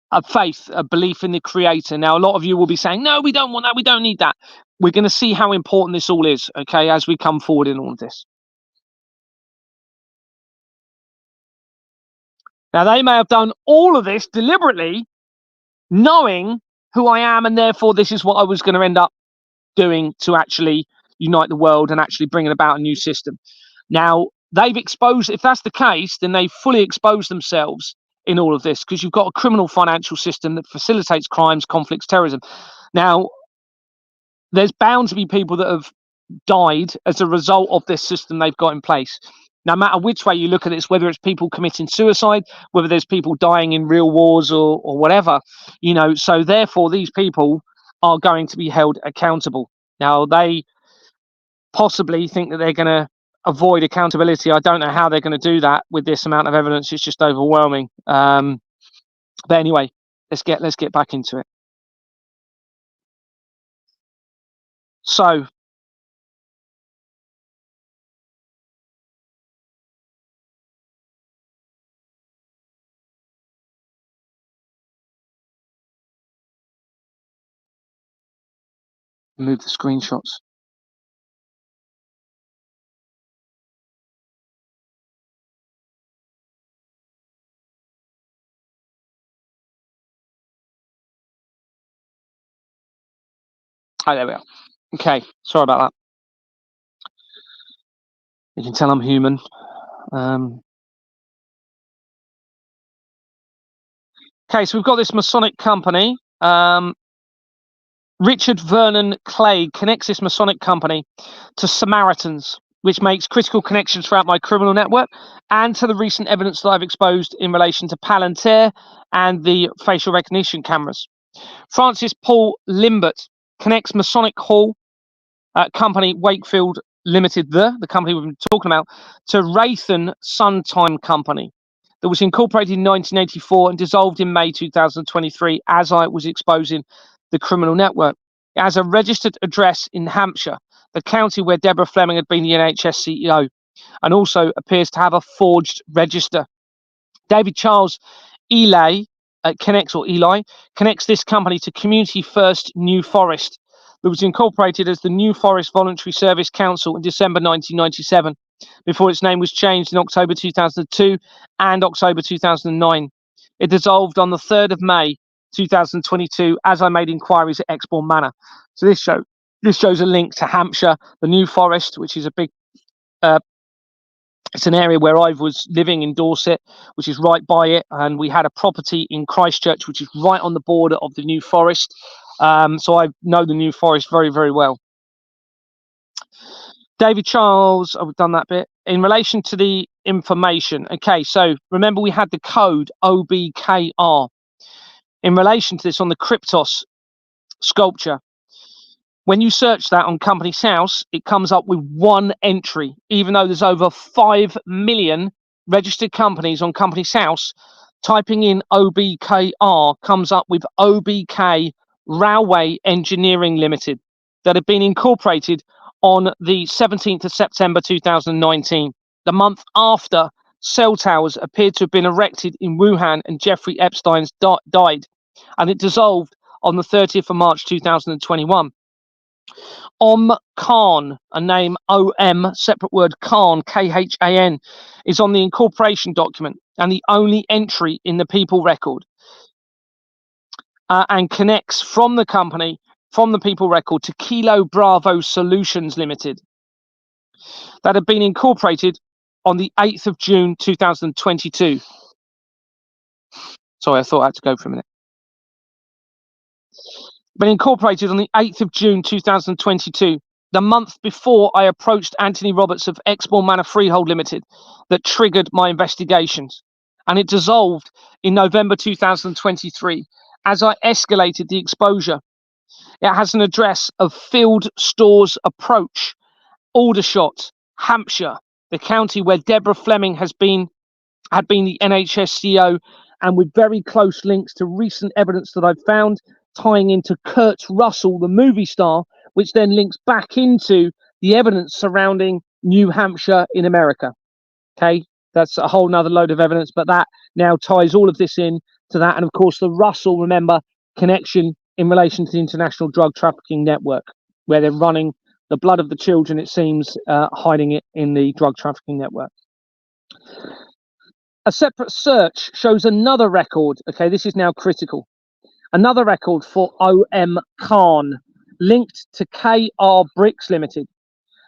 a faith, a belief in the Creator. Now, a lot of you will be saying, no, we don't want that, we don't need that. We're going to see how important this all is, okay, as we come forward in all of this. Now, they may have done all of this deliberately, knowing who I am, and therefore this is what I was going to end up doing to actually unite the world and actually bringing about a new system. Now, they've exposed, if that's the case, then they've fully exposed themselves in all of this, because you've got a criminal financial system that facilitates crimes, conflicts, terrorism. Now, there's bound to be people that have died as a result of this system they've got in place. No matter which way you look at it, whether it's people committing suicide, whether there's people dying in real wars or whatever, you know, so therefore these people are going to be held accountable. Now, they possibly think that they're going to avoid accountability. I don't know how they're going to do that with this amount of evidence. It's just overwhelming. But anyway, let's get back into it. So, move the screenshots. Oh, there we are. Okay, sorry about that. You can tell I'm human. Okay, so we've got this Masonic company. Richard Vernon Clay connects this Masonic company to Samaritans, which makes critical connections throughout my criminal network, and to the recent evidence that I've exposed in relation to Palantir and the facial recognition cameras. Francis Paul Limbert connects Masonic Hall company Wakefield Limited, the company we've been talking about, to Raytheon Suntime Company, that was incorporated in 1984 and dissolved in May 2023 as I was exposing the criminal network. It has a registered address in Hampshire, the county where Deborah Fleming had been the NHS CEO, and also appears to have a forged register. David Charles Eli connects this company to Community First New Forest, that was incorporated as the New Forest Voluntary Service Council in December 1997, before its name was changed in October 2002 and October 2009. It dissolved on the 3rd of May 2022 as I made inquiries at Exbourne Manor. So this shows a link to Hampshire, the New Forest, which is a big it's an area where I was living in Dorset, which is right by it, and we had a property in Christchurch, which is right on the border of the New Forest. So I know the New Forest very, very well. David Charles, I've done that bit. In relation to the information, okay, so remember we had the code OBKR. In relation to this, on the Kryptos sculpture, when you search that on Company's House, it comes up with one entry, even though there's over 5 million registered companies on Company's House. Typing in OBKR comes up with OBK Railway Engineering Limited, that had been incorporated on the 17th of September 2019, the month after cell towers appeared to have been erected in Wuhan and Jeffrey Epstein died, and it dissolved on the 30th of March 2021. Khan, a name OM, separate word Khan, Khan, is on the incorporation document and the only entry in the people record, and connects from the company, from the people record, to Kilo Bravo Solutions Limited, that had been incorporated on the 8th of June 2022. Sorry, I thought I had to go for a minute. Been incorporated on the 8th of June 2022, the month before I approached Anthony Roberts of Exmoor Manor Freehold Limited, that triggered my investigations. And it dissolved in November 2023 as I escalated the exposure. It has an address of Field Stores Approach, Aldershot, Hampshire, the county where Deborah Fleming had been the NHS CEO and with very close links to recent evidence that I've found tying into Kurt Russell, the movie star, which then links back into the evidence surrounding New Hampshire in America. Okay, that's a whole nother load of evidence, but that now ties all of this in to that. And of course, the Russell, remember, connection in relation to the international drug trafficking network, where they're running the blood of the children, it seems, hiding it in the drug trafficking network. A separate search shows another record. Okay, this is now critical. Another record for OM Khan, linked to KR Bricks Limited,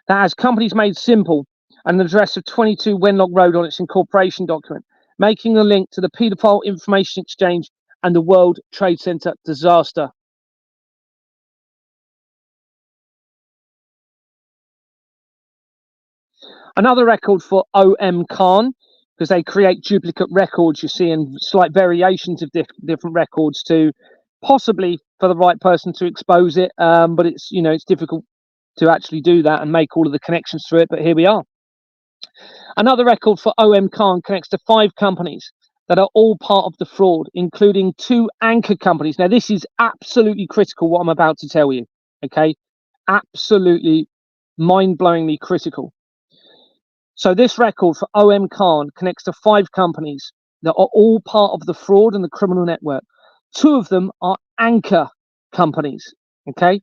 that has Companies Made Simple and an address of 22 Wenlock Road on its incorporation document, making the link to the paedophile information exchange and the World Trade Center disaster. Another record for OM Khan, because they create duplicate records, you see, and slight variations of different records to possibly for the right person to expose it, but it's, you know, it's difficult to actually do that and make all of the connections through it, but here we are. Another record for OM Khan connects to 5 companies that are all part of the fraud, including 2 anchor companies. Now, this is absolutely critical, what I'm about to tell you, okay? Absolutely mind-blowingly critical. So this record for OM Khan connects to 5 companies that are all part of the fraud and the criminal network. 2 of them are anchor companies, okay?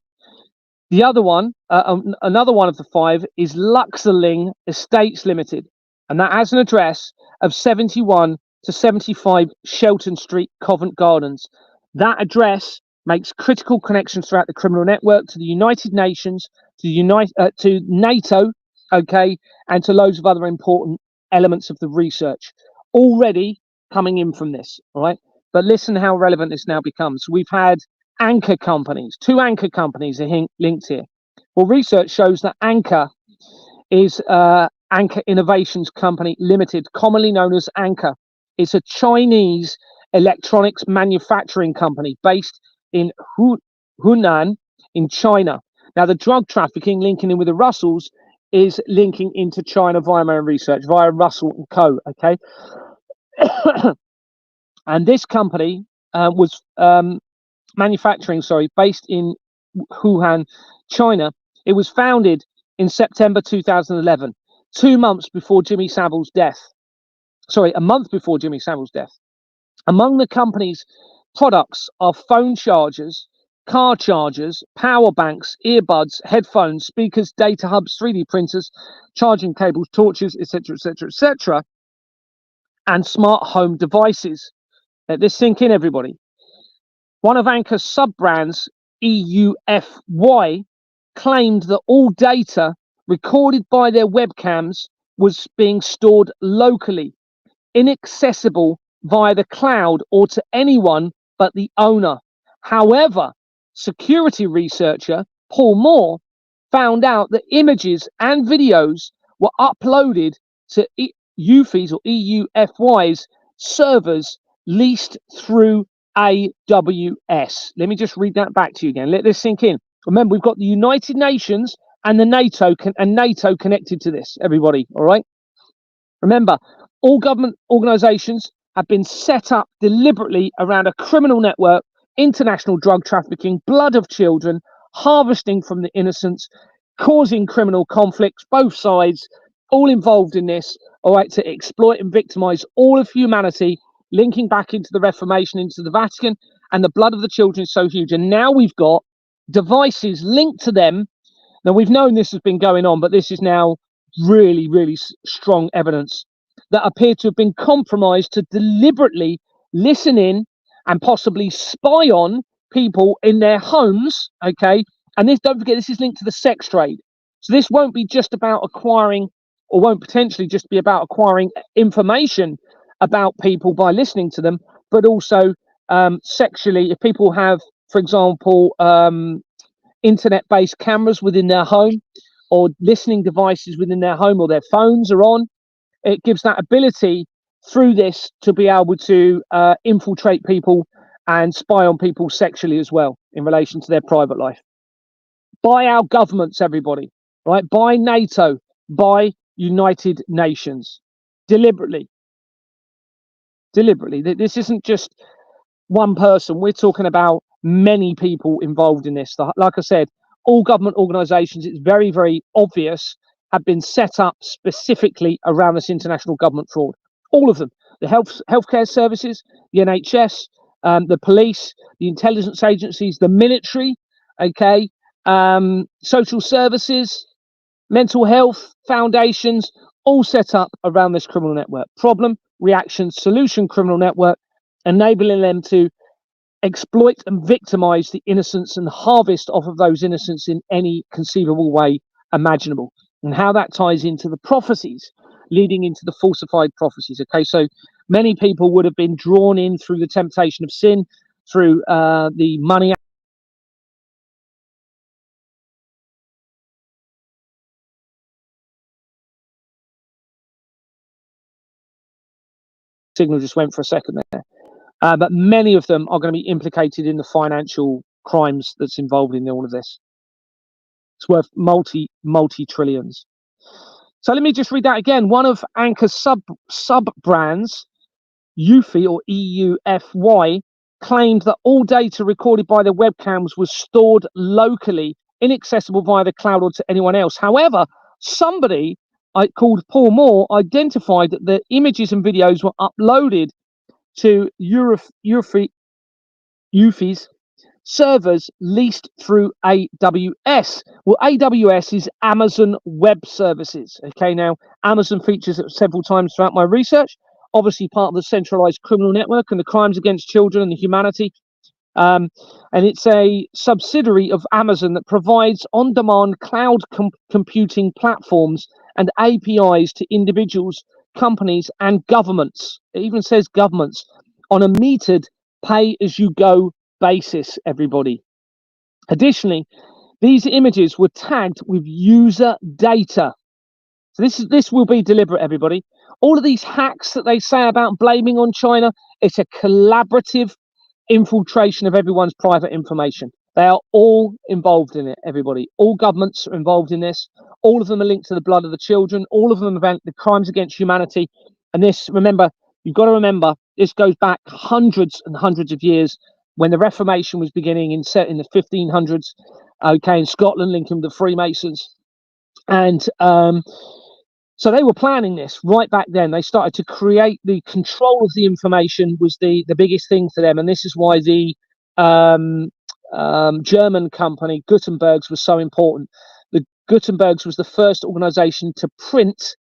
The other one, another one of the 5 is Luxerling Estates Limited, and that has an address of 71 to 75 Shelton Street, Covent Gardens. That address makes critical connections throughout the criminal network to the United Nations, to NATO, okay, and to loads of other important elements of the research already coming in from this, all right? But listen how relevant this now becomes. We've had anchor companies, 2 anchor companies are linked here. Well, research shows that Anchor is Anchor Innovations Company Limited, commonly known as Anchor. It's a Chinese electronics manufacturing company based in Hunan in China. Now, the drug trafficking linking in with the Russells is linking into China via my own research, via Russell and Co. Okay, and this company was manufacturing, based in Wuhan, China. It was founded in September 2011, 2 months before Jimmy Savile's death. A month before Jimmy Savile's death. Among the company's products are phone chargers, car chargers, power banks, earbuds, headphones, speakers, data hubs, 3D printers, charging cables, torches, etc., etc., etc., and smart home devices. Let this sink in, everybody. One of Anchor's sub-brands, EUFY, claimed that all data recorded by their webcams was being stored locally, inaccessible via the cloud or to anyone but the owner. However, security researcher Paul Moore found out that images and videos were uploaded to EUFY's or EUFY's servers leased through AWS. Let me just read that back to you again. Let this sink in. Remember, we've got the United Nations and the NATO connected to this, everybody, all right? Remember, all government organizations have been set up deliberately around a criminal network, international drug trafficking, blood of children, harvesting from the innocents, causing criminal conflicts, both sides, all involved in this, all right, to exploit and victimize all of humanity, linking back into the Reformation, into the Vatican, and the blood of the children is so huge. And now we've got devices linked to them. Now, we've known this has been going on, but this is now really, really strong evidence that appear to have been compromised to deliberately listen in and possibly spy on people in their homes, okay? And this, don't forget, this is linked to the sex trade. So this won't be just about acquiring, or won't potentially just be about acquiring information about people by listening to them, but also sexually, if people have, for example, internet-based cameras within their home or listening devices within their home, or their phones are on, it gives that ability through this to be able to infiltrate people and spy on people sexually as well in relation to their private life. By our governments, everybody, right? By NATO, by United Nations, deliberately. deliberately. This isn't just one person. We're talking about many people involved in this. Like I said, all government organisations, it's very, very obvious, have been set up specifically around this international government fraud. All of them. The healthcare services, the NHS, the police, the intelligence agencies, the military, okay, social services, mental health foundations, all set up around this criminal network. Problem, reaction, solution criminal network, enabling them to exploit and victimize the innocents and harvest off of those innocents in any conceivable way imaginable. And how that ties into the prophecies leading into the falsified prophecies. Okay, so many people would have been drawn in through the temptation of sin, through the money. Signal just went for a second there. But many of them are going to be implicated in the financial crimes that's involved in all of this. It's worth multi trillions. So let me just read that again. One of Anchor's sub brands, Eufy or EUFY, claimed that all data recorded by the webcams was stored locally, inaccessible via the cloud or to anyone else. However, somebody called Paul Moore identified that the images and videos were uploaded to Eufy's servers leased through AWS. Well, AWS is Amazon Web Services. Okay, now Amazon features it several times throughout my research. Obviously, part of the centralized criminal network and the crimes against children and the humanity. And it's a subsidiary of Amazon that provides on-demand cloud computing platforms and APIs to individuals, companies, and governments. It even says governments on a metered pay-as-you-go basis, everybody. Additionally, these images were tagged with user data. So this will be deliberate, everybody. All of these hacks that they say about blaming on China, it's a collaborative infiltration of everyone's private information. They are all involved in it, everybody. All governments are involved in this. All of them are linked to the blood of the children. All of them are the crimes against humanity. And this, remember, you've got to remember, this goes back hundreds and hundreds of years when the Reformation was beginning in the 1500s, okay, in Scotland, linking the Freemasons. And so they were planning this right back then. They started to create the control of the information was the biggest thing for them. And this is why the German company Gutenberg's was so important. The Gutenberg's was the first organization to print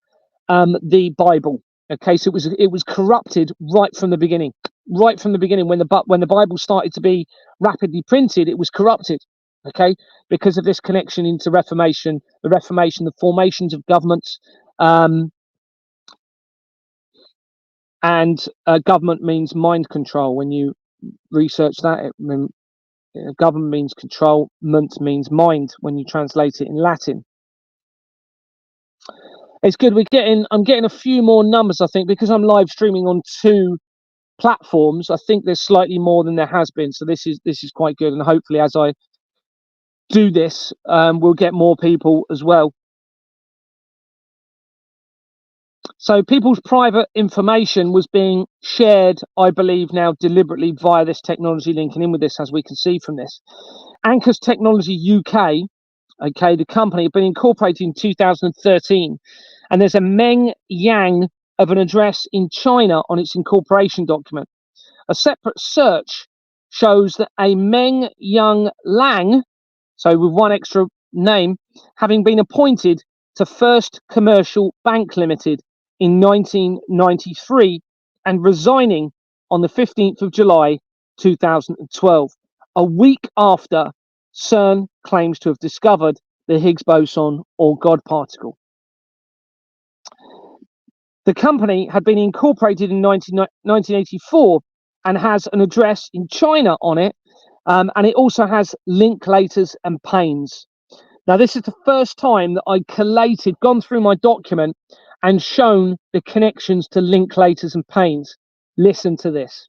the Bible. Okay, so it was corrupted right from the beginning. Right from the beginning, when the Bible started to be rapidly printed, it was corrupted. Okay, because of this connection into Reformation, the formations of governments, and government means mind control. When you research that, government means control, ment means mind when you translate it in Latin. It's good. I'm getting a few more numbers, I think, because I'm live streaming on 2 platforms. I think there's slightly more than there has been, so this is quite good. And hopefully, as I do this, we'll get more people as well. So people's private information was being shared, I believe, now deliberately via this technology, linking in with this, as we can see from this. Anchor's Technology UK, okay, the company had been incorporated in 2013, and there's a Meng Yang of an address in China on its incorporation document. A separate search shows that a Meng Yang Lang, so with one extra name, having been appointed to First Commercial Bank Limited in 1993 and resigning on the 15th of July 2012, a week after CERN claims to have discovered the Higgs boson or God particle. The company had been incorporated in 1984 and has an address in China on it, and it also has Linklaters and Paines. Now, this is the first time that I gone through my document and shown the connections to Linklaters and Paines. Listen to this.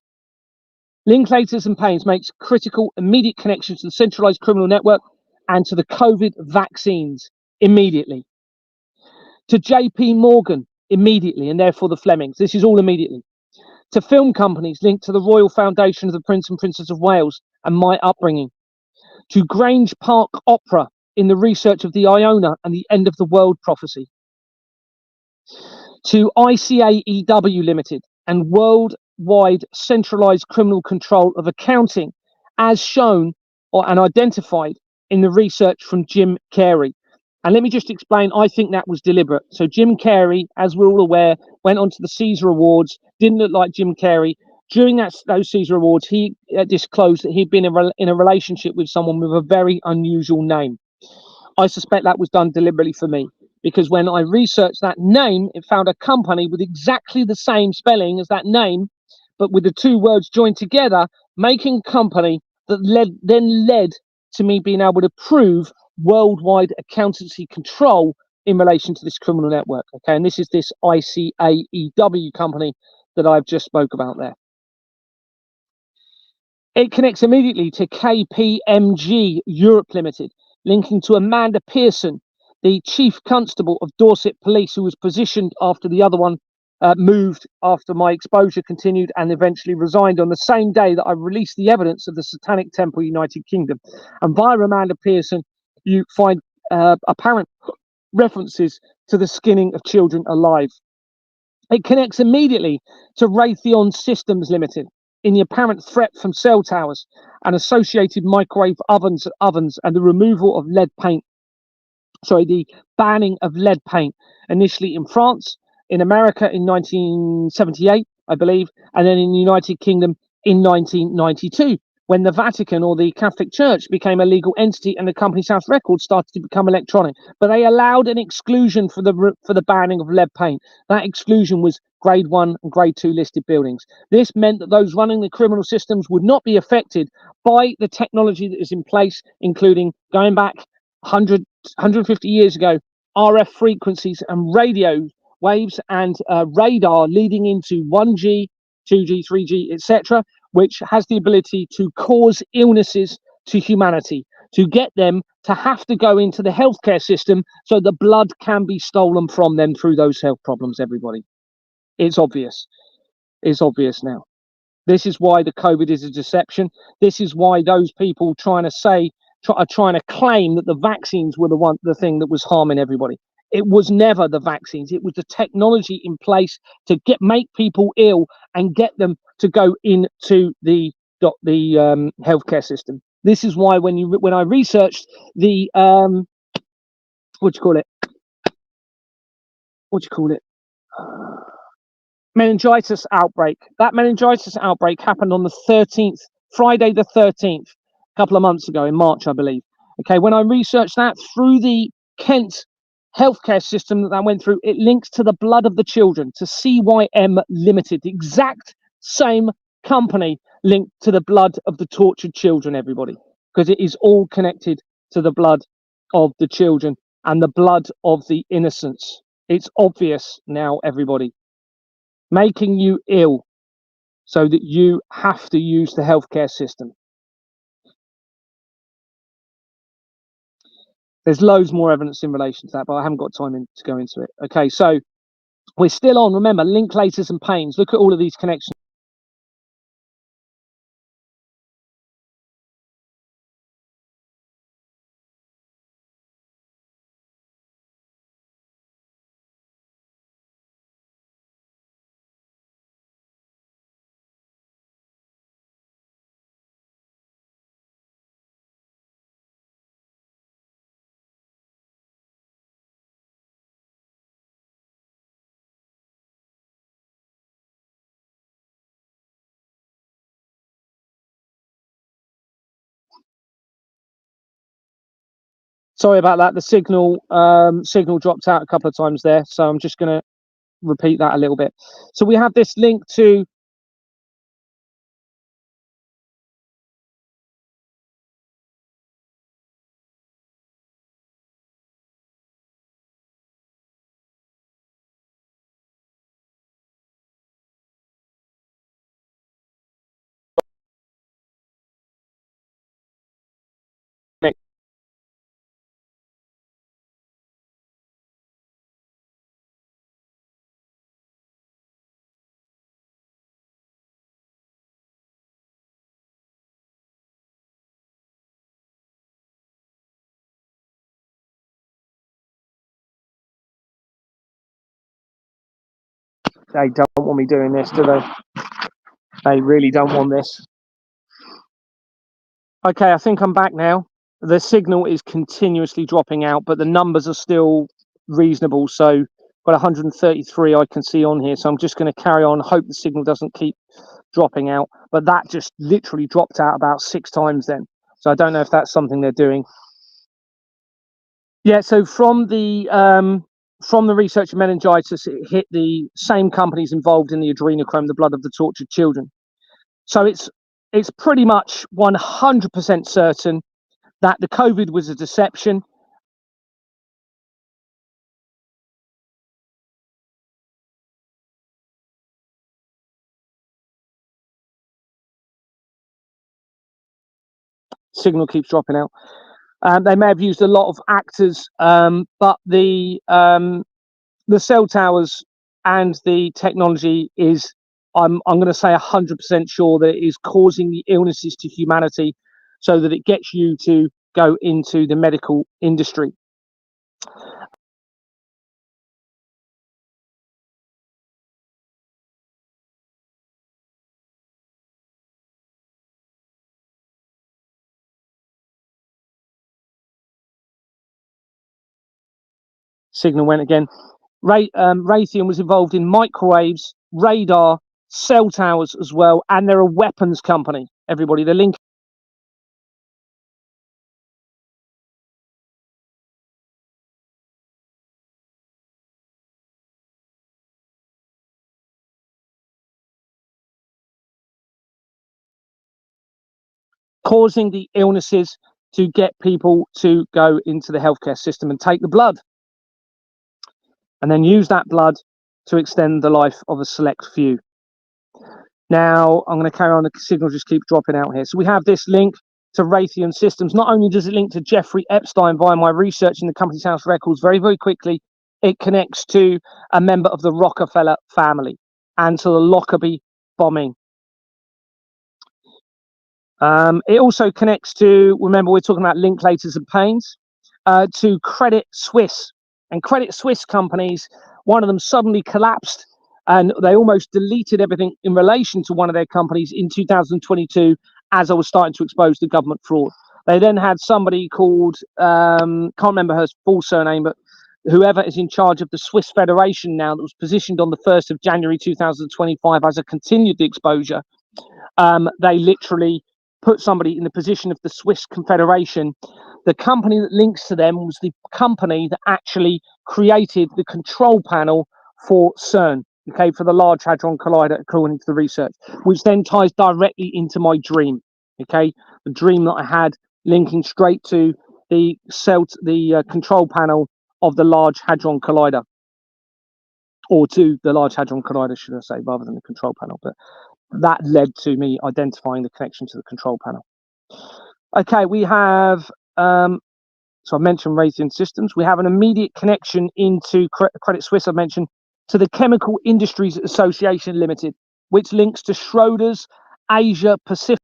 Linklaters and Paines makes critical immediate connections to the centralized criminal network and to the COVID vaccines immediately. To JP Morgan immediately, and therefore the Flemings. This is all immediately. to film companies linked to the Royal Foundation of the Prince and Princess of Wales and my upbringing, to Grange Park Opera in the research of the Iona and the end of the world prophecy, to ICAEW Limited and worldwide centralized criminal control of accounting as shown and identified in the research from Jim Carrey. And let me just explain, I think that was deliberate. So Jim Carrey, as we're all aware, went on to the Caesar Awards, didn't look like Jim Carrey. During those Caesar Awards, he disclosed that he'd been in a relationship with someone with a very unusual name. I suspect that was done deliberately for me, because when I researched that name, it found a company with exactly the same spelling as that name, but with the two words joined together, making a company that led to me being able to prove worldwide accountancy control in relation to this criminal network. Okay, and this is this ICAEW company that I've just spoke about there. It connects immediately to KPMG Europe Limited, linking to Amanda Pearson, the Chief Constable of Dorset Police, who was positioned after the other one moved after my exposure continued and eventually resigned on the same day that I released the evidence of the Satanic Temple United Kingdom. And via Amanda Pearson, you find apparent references to the skinning of children alive. It connects immediately to Raytheon Systems Limited in the apparent threat from cell towers and associated microwave ovens and the removal of lead paint. The banning of lead paint, initially in France, in America in 1978, I believe, and then in the United Kingdom in 1992, when the Vatican or the Catholic Church became a legal entity and the Companies House Records started to become electronic. But they allowed an exclusion for the banning of lead paint. That exclusion was grade 1 and grade 2 listed buildings. This meant that those running the criminal systems would not be affected by the technology that is in place, including going back 150 years ago, RF frequencies and radio waves and radar leading into 1G, 2G, 3G, etc., which has the ability to cause illnesses to humanity, to get them to have to go into the healthcare system so the blood can be stolen from them through those health problems, everybody. It's obvious. It's obvious now. This is why the COVID is a deception. This is why those people are trying to claim that the vaccines were the thing that was harming everybody. It was never the vaccines. It was the technology in place to make people ill and get them to go into the healthcare system. This is why when I researched the meningitis outbreak. That meningitis outbreak happened on the 13th, Friday the 13th, a couple of months ago in March, I believe. Okay, when I researched that through the Kent healthcare system that went through, it links to the blood of the children, to CYM Limited, the exact same company linked to the blood of the tortured children, everybody, because it is all connected to the blood of the children and the blood of the innocents. It's obvious now, everybody. Making you ill so that you have to use the healthcare system. There's loads more evidence in relation to that, but I haven't got time to go into it. Okay, so we're still on. Remember, Linklaters and Pains. Look at all of these connections. Sorry about that. The signal dropped out a couple of times there, so I'm just going to repeat that a little bit. So we have this link to They don't want me doing this, do they? They really don't want this. Okay, I think I'm back now. The signal is continuously dropping out, but the numbers are still reasonable. So got 133 I can see on here. So I'm just going to carry on, hope the signal doesn't keep dropping out. But that just literally dropped out about 6 times then. So I don't know if that's something they're doing. Yeah, so from the research of meningitis, it hit the same companies involved in the adrenochrome, the blood of the tortured children. So it's pretty much 100% certain that the COVID was a deception. Signal keeps dropping out. They may have used a lot of actors, but the cell towers and the technology is, I'm going to say 100% sure that it is causing the illnesses to humanity so that it gets you to go into the medical industry. Signal went again. Raytheon was involved in microwaves, radar, cell towers as well, and they're a weapons company. Everybody, the link. Causing the illnesses to get people to go into the healthcare system and take the blood, and then use that blood to extend the life of a select few. Now, I'm going to carry on. The signal just keeps dropping out here. So we have this link to Raytheon Systems. Not only does it link to Jeffrey Epstein via my research in the Company's House records, very, very quickly, it connects to a member of the Rockefeller family and to the Lockerbie bombing. It also connects to, remember, we're talking about Linklaters and Pains, to Credit Suisse. And Credit Suisse companies, one of them suddenly collapsed and they almost deleted everything in relation to one of their companies in 2022 as I was starting to expose the government fraud. They then had somebody called, can't remember her full surname, but whoever is in charge of the Swiss Federation now, that was positioned on the 1st of January 2025 as a continued exposure. They literally put somebody in the position of the Swiss Confederation. The company that links to them was the company that actually created the control panel for CERN, okay, for the Large Hadron Collider, according to the research, which then ties directly into my dream, okay, the dream that I had linking straight to the control panel of the Large Hadron Collider, or to the Large Hadron Collider, should I say, rather than the control panel. But that led to me identifying the connection to the control panel. Okay, we have, so I mentioned Raytheon Systems. We have an immediate connection into Credit Suisse, I mentioned, to the Chemical Industries Association Limited, which links to Schroders Asia Pacific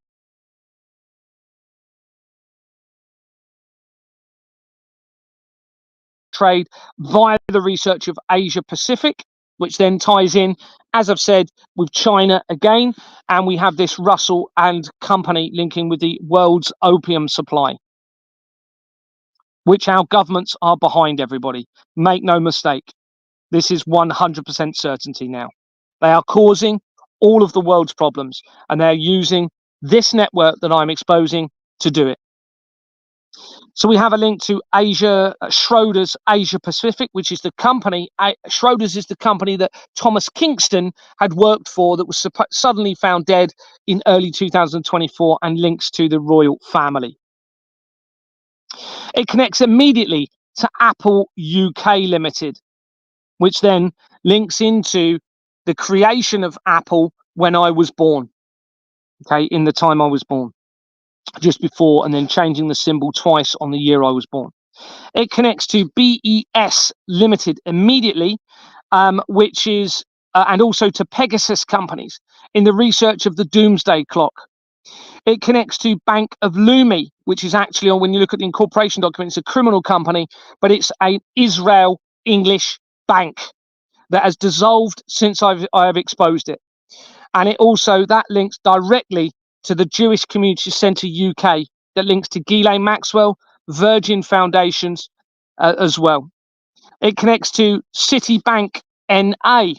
trade via the research of Asia Pacific, which then ties in, as I've said, with China again. And we have this Russell and company linking with the world's opium supply, which our governments are behind, everybody. Make no mistake. This is 100% certainty now. They are causing all of the world's problems, and they're using this network that I'm exposing to do it. So we have a link to Asia, Schroders Asia Pacific, which is the company. Schroders is the company that Thomas Kingston had worked for, that was suddenly found dead in early 2024, and links to the royal family. It connects immediately to Apple UK Limited, which then links into the creation of Apple when I was born, okay, in the time I was born, just before, and then changing the symbol twice on the year I was born. It connects to BES Limited immediately, which is, and also to Pegasus companies in the research of the doomsday clock. It connects to Bank of Leumi, which is actually, when you look at the incorporation document, it's a criminal company, but it's an Israel English bank. that has dissolved since I have exposed it. And it also, that links directly to the Jewish Community Centre UK, that links to Ghislaine Maxwell, Virgin Foundations as well. It connects to Citibank NA,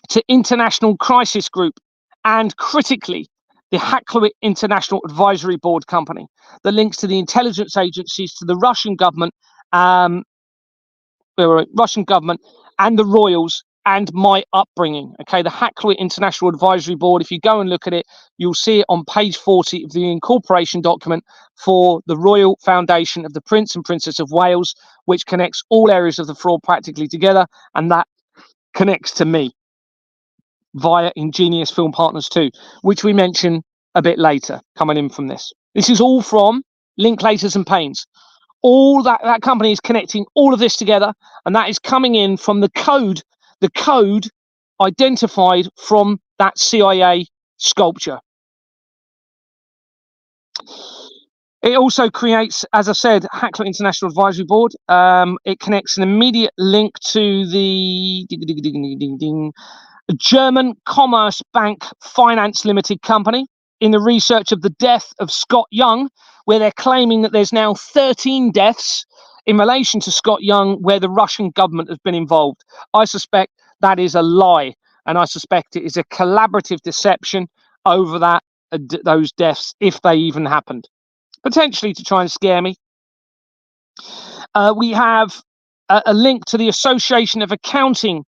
to International Crisis Group, and critically, the Hakluyt International Advisory Board company, that links to the intelligence agencies, to the Russian government, Russian government, and the royals, and my upbringing. Okay, the Hakluyt International Advisory Board. If you go and look at it, you'll see it on page 40 of the incorporation document for the Royal Foundation of the Prince and Princess of Wales, which connects all areas of the fraud practically together, and that connects to me via Ingenious Film Partners too, which we mention a bit later coming in from this. This is all from Linklaters and Paynes. All that company is connecting all of this together, and that is coming in from the code identified from that CIA sculpture. It also creates, as I said, Hakluyt International Advisory Board. It connects an immediate link to the German Commerce Bank Finance Limited company in the research of the death of Scott Young, where they're claiming that there's now 13 deaths in relation to Scott Young where the Russian government has been involved. I suspect that is a lie, and I suspect it is a collaborative deception over that those deaths, if they even happened, potentially to try and scare me. We have a link to the Association of Accounting,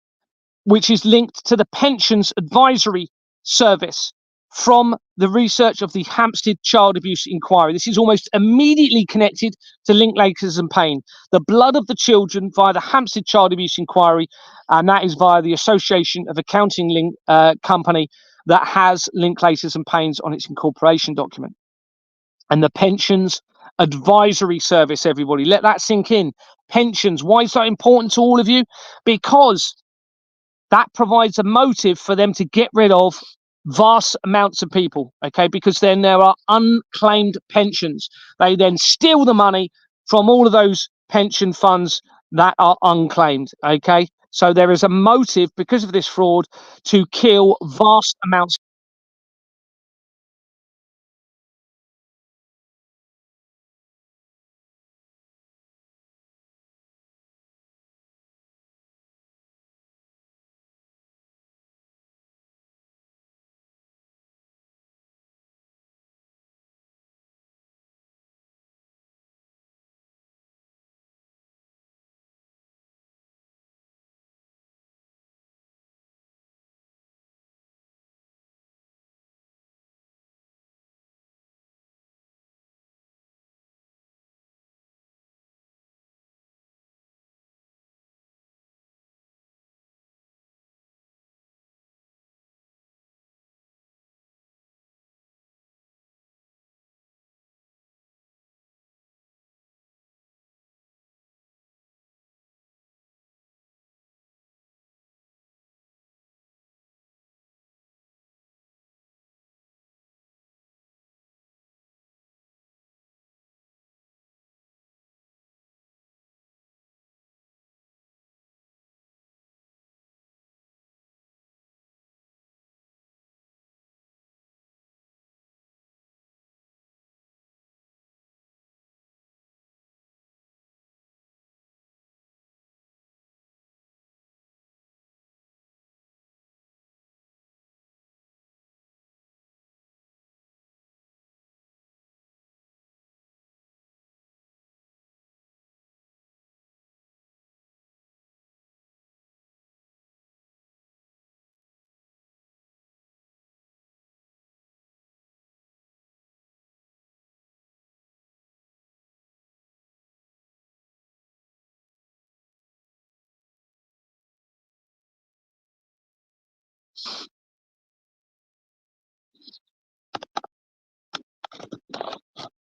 which is linked to the Pensions Advisory Service from the research of the Hampstead Child Abuse Inquiry. This is almost immediately connected to Linklaters and Payne. The blood of the children via the Hampstead Child Abuse Inquiry, and that is via the Association of Accounting company that has Linklaters and Paynes on its incorporation document. And the Pensions Advisory Service, everybody, let that sink in. Pensions, why is that important to all of you? Because that provides a motive for them to get rid of vast amounts of people, okay? Because then there are unclaimed pensions. They then steal the money from all of those pension funds that are unclaimed, okay? So there is a motive because of this fraud to kill vast amounts.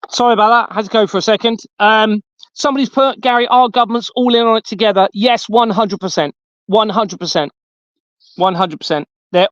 Sorry about that. I had to go for a second. Somebody's put, Gary, our government's all in on it together. Yes, 100%. 100%. 100%. They're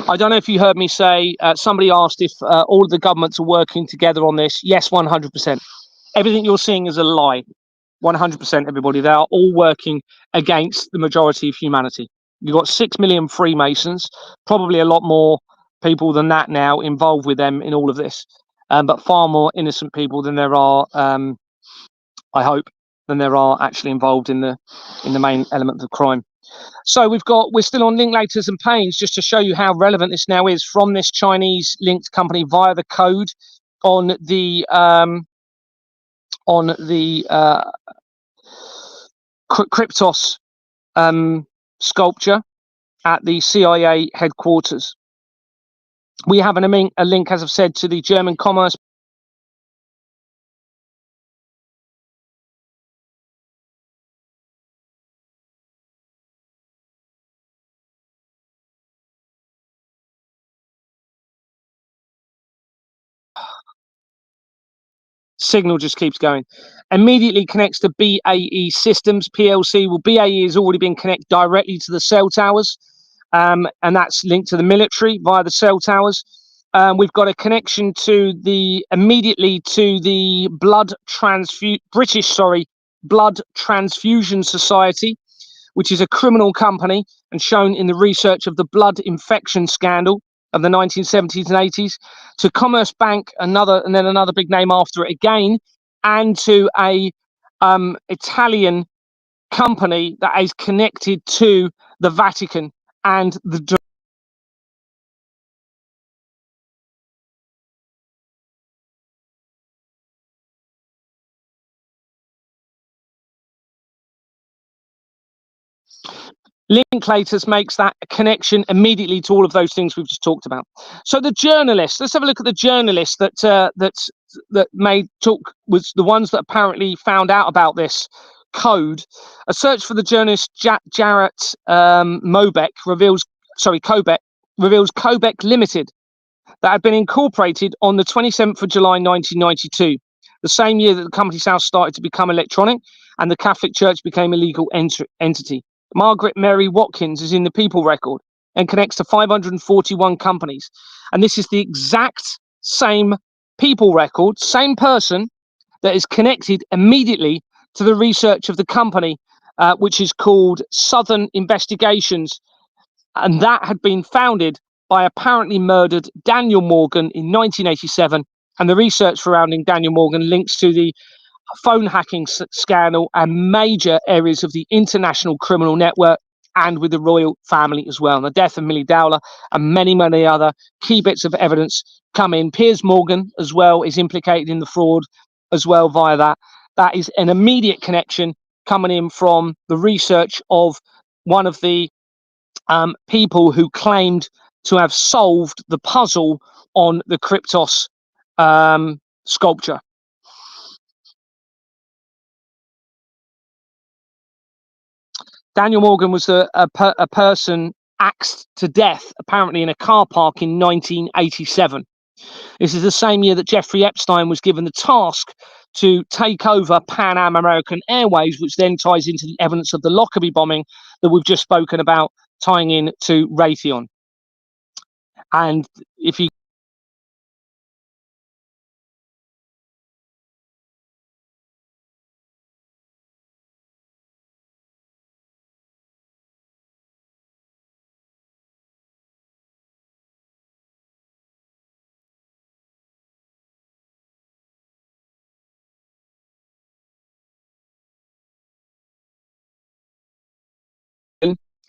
I don't know if you heard me say, somebody asked if all of the governments are working together on this. Yes, 100%. Everything you're seeing is a lie. 100%, everybody. They are all working against the majority of humanity. You've got 6 million Freemasons, probably a lot more people than that now involved with them in all of this, but far more innocent people than there are, I hope, than there are actually involved in the main element of the crime. So we're still on Linklaters and Pains, just to show you how relevant this now is, from this Chinese linked company via the code on the Kryptos sculpture at the CIA headquarters. We have a link, as I've said, to the German Commerce signal just keeps going. Immediately connects to BAE Systems PLC. Well, BAE has already been connected directly to the cell towers, and that's linked to the military via the cell towers. We've got a connection to immediately to the British Blood Transfusion Society, which is a criminal company and shown in the research of the blood infection scandal of the 1970s and 80s, to Commerce Bank, and then another big name after it again, and to a Italian company that is connected to the Vatican and the Linklaters makes that connection immediately to all of those things we've just talked about. So the journalists, let's have a look at the journalists that was the ones that apparently found out about this code. A search for the journalist Jarrett Kobek reveals Kobek Limited, that had been incorporated on the 27th of July 1992, the same year that the company's house started to become electronic and the Catholic Church became a legal entity. Margaret Mary Watkins is in the People record and connects to 541 companies. And this is the exact same People record, same person, that is connected immediately to the research of the company, which is called Southern Investigations. And that had been founded by apparently murdered Daniel Morgan in 1987. And the research surrounding Daniel Morgan links to the phone hacking scandal and major areas of the international criminal network, and with the royal family as well. And the death of Millie Dowler and many, many other key bits of evidence come in. Piers Morgan as well is implicated in the fraud as well via that. That is an immediate connection coming in from the research of one of the people who claimed to have solved the puzzle on the Kryptos sculpture. Daniel Morgan was a person axed to death, apparently in a car park in 1987. This is the same year that Jeffrey Epstein was given the task to take over Pan Am American Airways, which then ties into the evidence of the Lockerbie bombing that we've just spoken about, tying in to Raytheon. And if you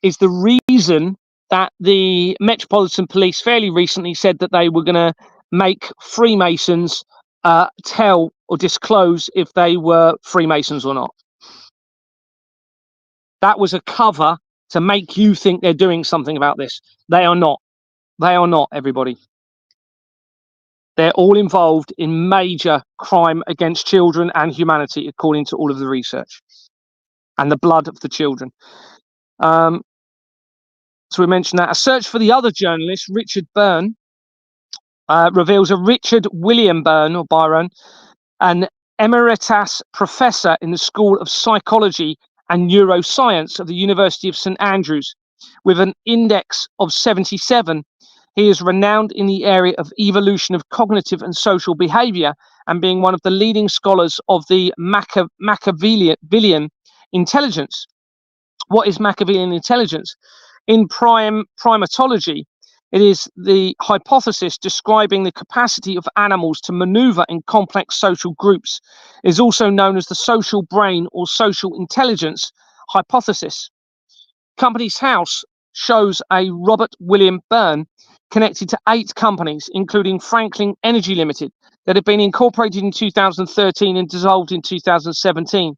is the reason that the Metropolitan Police fairly recently said that they were going to make Freemasons tell or disclose if they were Freemasons or not. That was a cover to make you think they're doing something about this. They are not. They are not, everybody. They're all involved in major crime against children and humanity, according to all of the research, and the blood of the children. So we mentioned that. A search for the other journalist, Richard Byrne, reveals a Richard William Byrne, or Byron, an emeritus professor in the School of Psychology and Neuroscience of the University of St Andrews, with an index of 77. He is renowned in the area of evolution of cognitive and social behavior, and being one of the leading scholars of the Machiavellian intelligence. What is Machiavellian intelligence? In primatology, it is the hypothesis describing the capacity of animals to maneuver in complex social groups. It is also known as the social brain or social intelligence hypothesis. Companies House shows a Robert William Byrne connected to 8 companies, including Franklin Energy Limited, that had been incorporated in 2013 and dissolved in 2017.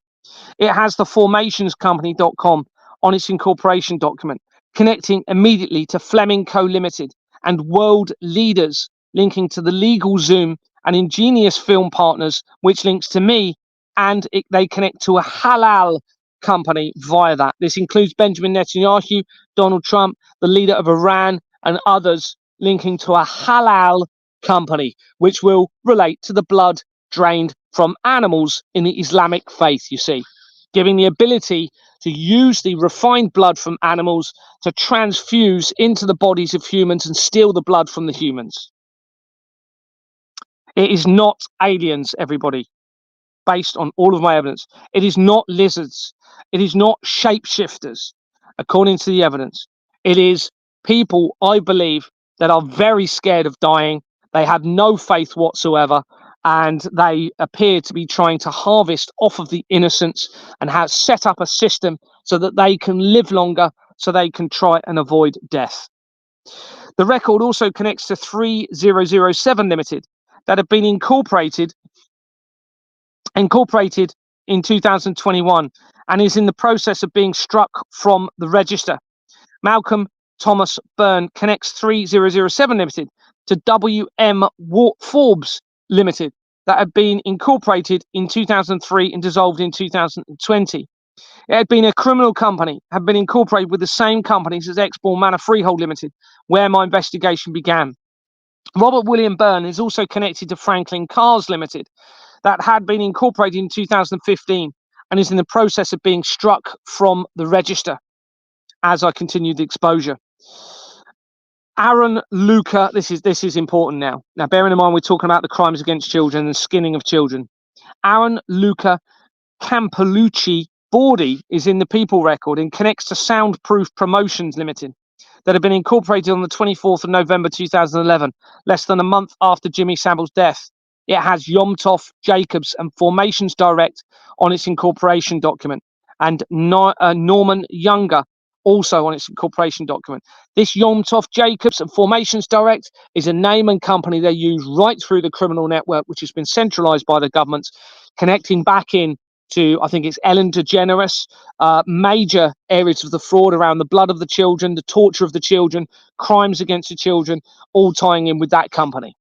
It has the formationscompany.com on its incorporation document, connecting immediately to Fleming Co. Limited and world leaders, linking to the Legal Zoom and Ingenious Film Partners, which links to me, and they connect to a halal company via that. This includes Benjamin Netanyahu, Donald Trump, the leader of Iran, and others, linking to a halal company, which will relate to the blood drained from animals in the Islamic faith, you see, giving the ability to use the refined blood from animals to transfuse into the bodies of humans and steal the blood from the humans. It is not aliens, everybody, based on all of my evidence. It is not lizards. It is not shapeshifters, according to the evidence. It is people, I believe, that are very scared of dying. They have no faith whatsoever, and they appear to be trying to harvest off of the innocents and have set up a system so that they can live longer, so they can try and avoid death. The record also connects to 3007 Limited that have been incorporated in 2021 and is in the process of being struck from the register. Malcolm Thomas Byrne connects 3007 Limited to WM Forbes Limited that had been incorporated in 2003 and dissolved in 2020. It had been a criminal company, had been incorporated with the same companies as Exborn Manor Freehold Limited, where my investigation began. Robert William Byrne is also connected to Franklin Cars Limited, that had been incorporated in 2015 and is in the process of being struck from the register as I continue the exposure. Aaron Luca, this is important now. Now, bearing in mind we're talking about the crimes against children and skinning of children. Aaron Luca Campolucci Bordi is in the People record and connects to Soundproof Promotions Limited that had been incorporated on the 24th of November 2011, less than a month after Jimmy Savile's death. It has Yom Tov Jacobs and Formations Direct on its incorporation document, and Norman Younger also on its incorporation document. This Yom Tov Jacobs and Formations Direct is a name and company they use right through the criminal network, which has been centralized by the government, connecting back in to, I think it's Ellen DeGeneres, major areas of the fraud around the blood of the children, the torture of the children, crimes against the children, all tying in with that company.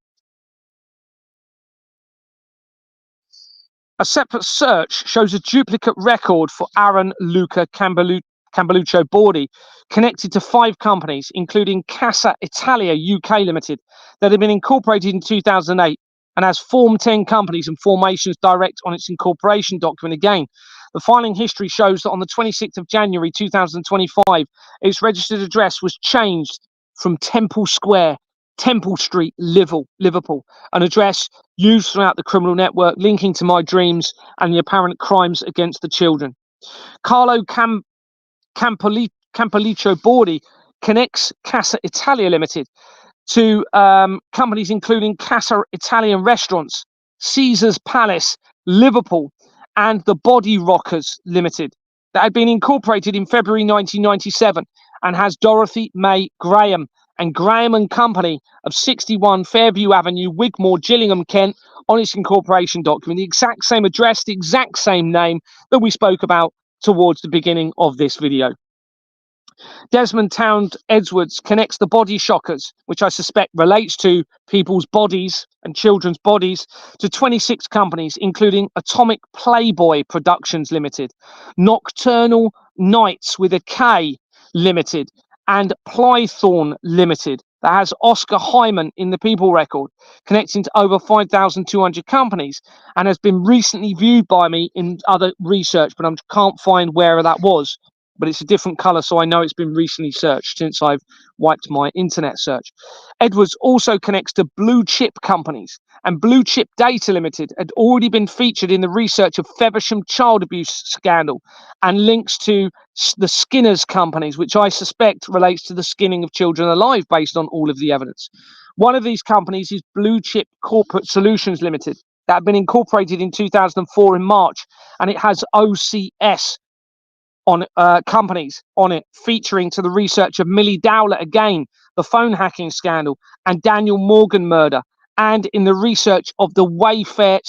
A separate search shows a duplicate record for Aaron Luca Campoluccio Bordi, connected to 5 companies, including Casa Italia UK Limited, that had been incorporated in 2008 and has Form 10 companies and Formations Direct on its incorporation document again. The filing history shows that on the 26th of January 2025, its registered address was changed from Temple Square, Temple Street, Liverpool, an address used throughout the criminal network linking to my dreams and the apparent crimes against the children. Carlo Campoluccio Bordi connects Casa Italia Limited to companies including Casa Italian Restaurants, Caesar's Palace, Liverpool, and the Body Rockers Limited that had been incorporated in February 1997 and has Dorothy May Graham and Graham and Company of 61 Fairview Avenue, Wigmore, Gillingham, Kent, on its incorporation document. The exact same address, the exact same name that we spoke about towards the beginning of this video. Desmond Town Edwards connects the Body Shockers, which I suspect relates to people's bodies and children's bodies, to 26 companies, including Atomic Playboy Productions Limited, Nocturnal Nights with a K Limited, and Plythorn Limited that has Oscar Hyman in the People record, connecting to over 5,200 companies, and has been recently viewed by me in other research, but I can't find where that was. but it's a different color, so I know it's been recently searched since I've wiped my internet search. Edwards also connects to blue chip companies, and Blue Chip Data Limited had already been featured in the research of Feversham child abuse scandal, and links to the Skinners companies, which I suspect relates to the skinning of children alive based on all of the evidence. One of these companies is Blue Chip Corporate Solutions Limited, that had been incorporated in 2004 in March, and it has OCS on companies on it, featuring to the research of Millie Dowler again, the phone hacking scandal, and Daniel Morgan murder, and in the research of the Wayfair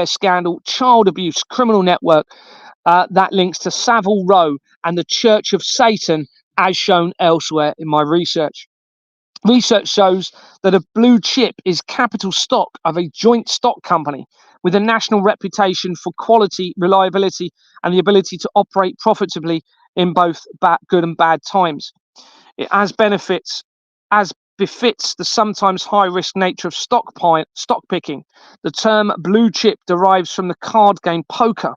scandal, child abuse criminal network that links to Savile Row and the Church of Satan, as shown elsewhere in my research. Research shows that a blue chip is capital stock of a joint stock company with a national reputation for quality, reliability, and the ability to operate profitably in both good and bad times. It has benefits, as befits the sometimes high-risk nature of stock picking. The term blue chip derives from the card game poker.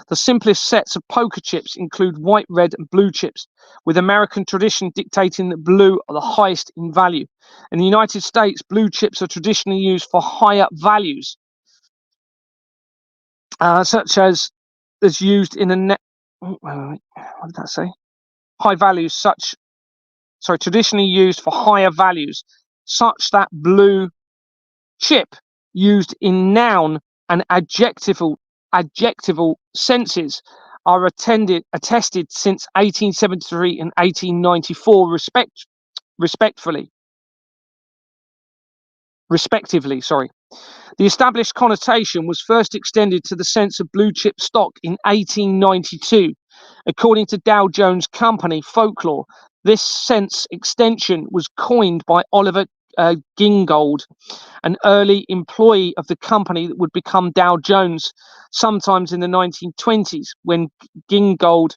The simplest sets of poker chips include white, red, and blue chips, with American tradition dictating that blue are the highest in value. In the United States, blue chips are traditionally used for higher values, such as is used in a net. What did that say? High values, traditionally used for higher values, such that blue chip used in noun and adjectival senses are attested since 1873 and 1894 respectively. The established connotation was first extended to the sense of blue chip stock in 1892. According to Dow Jones Company folklore, this sense extension was coined by Oliver Gingold, an early employee of the company that would become Dow Jones sometimes in the 1920s, when Gingold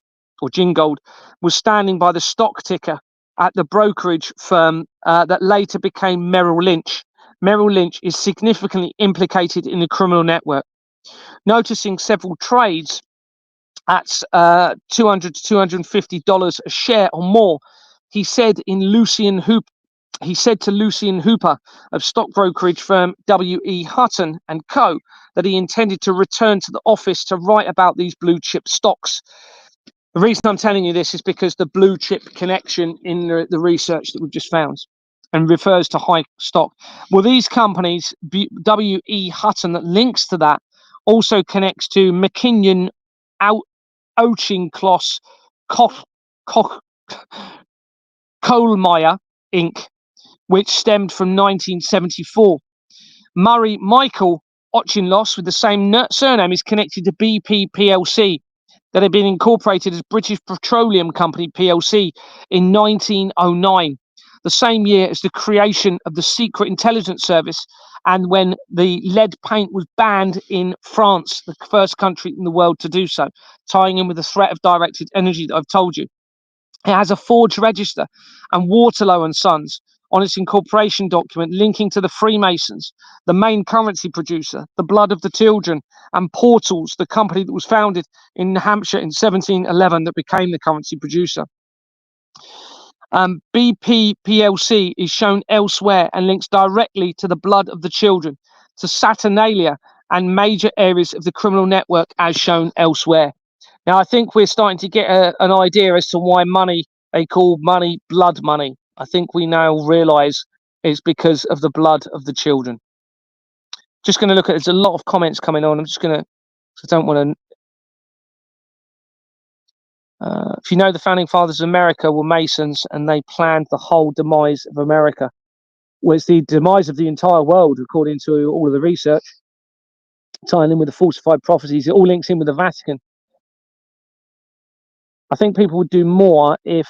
was standing by the stock ticker at the brokerage firm that later became Merrill Lynch. Merrill Lynch is significantly implicated in the criminal network. Noticing several trades at $200 to $250 a share or more, he said to Lucian Hooper of stock brokerage firm W.E. Hutton and Co. that he intended to return to the office to write about these blue chip stocks. The reason I'm telling you this is because the blue chip connection in the research that we've just found and refers to high stock. Well, these companies, W.E. Hutton, that links to that, also connects to McKinnon Auchincloss Kohlmeyer Inc., which stemmed from 1974. Murray Michael Auchincloss, with the same surname, is connected to BP plc, that had been incorporated as British Petroleum Company plc in 1909, the same year as the creation of the Secret Intelligence Service, and when the lead paint was banned in France, the first country in the world to do so, tying in with the threat of directed energy that I've told you. It has a forged register, and Waterloo and Sons on its incorporation document linking to the Freemasons, the main currency producer, the Blood of the Children, and Portals, the company that was founded in New Hampshire in 1711 that became the currency producer. BP plc is shown elsewhere and links directly to the Blood of the Children, to Saturnalia, and major areas of the criminal network as shown elsewhere. Now, I think we're starting to get an idea as to why money, they call money blood money. I think we now realise it's because of the blood of the children. Just going to look at, there's a lot of comments coming on. I'm just going to, I don't want to. If you know, the founding fathers of America were Masons, and they planned the whole demise of America. Well, it's the demise of the entire world, according to all of the research, tying in with the falsified prophecies. It all links in with the Vatican. I think people would do more if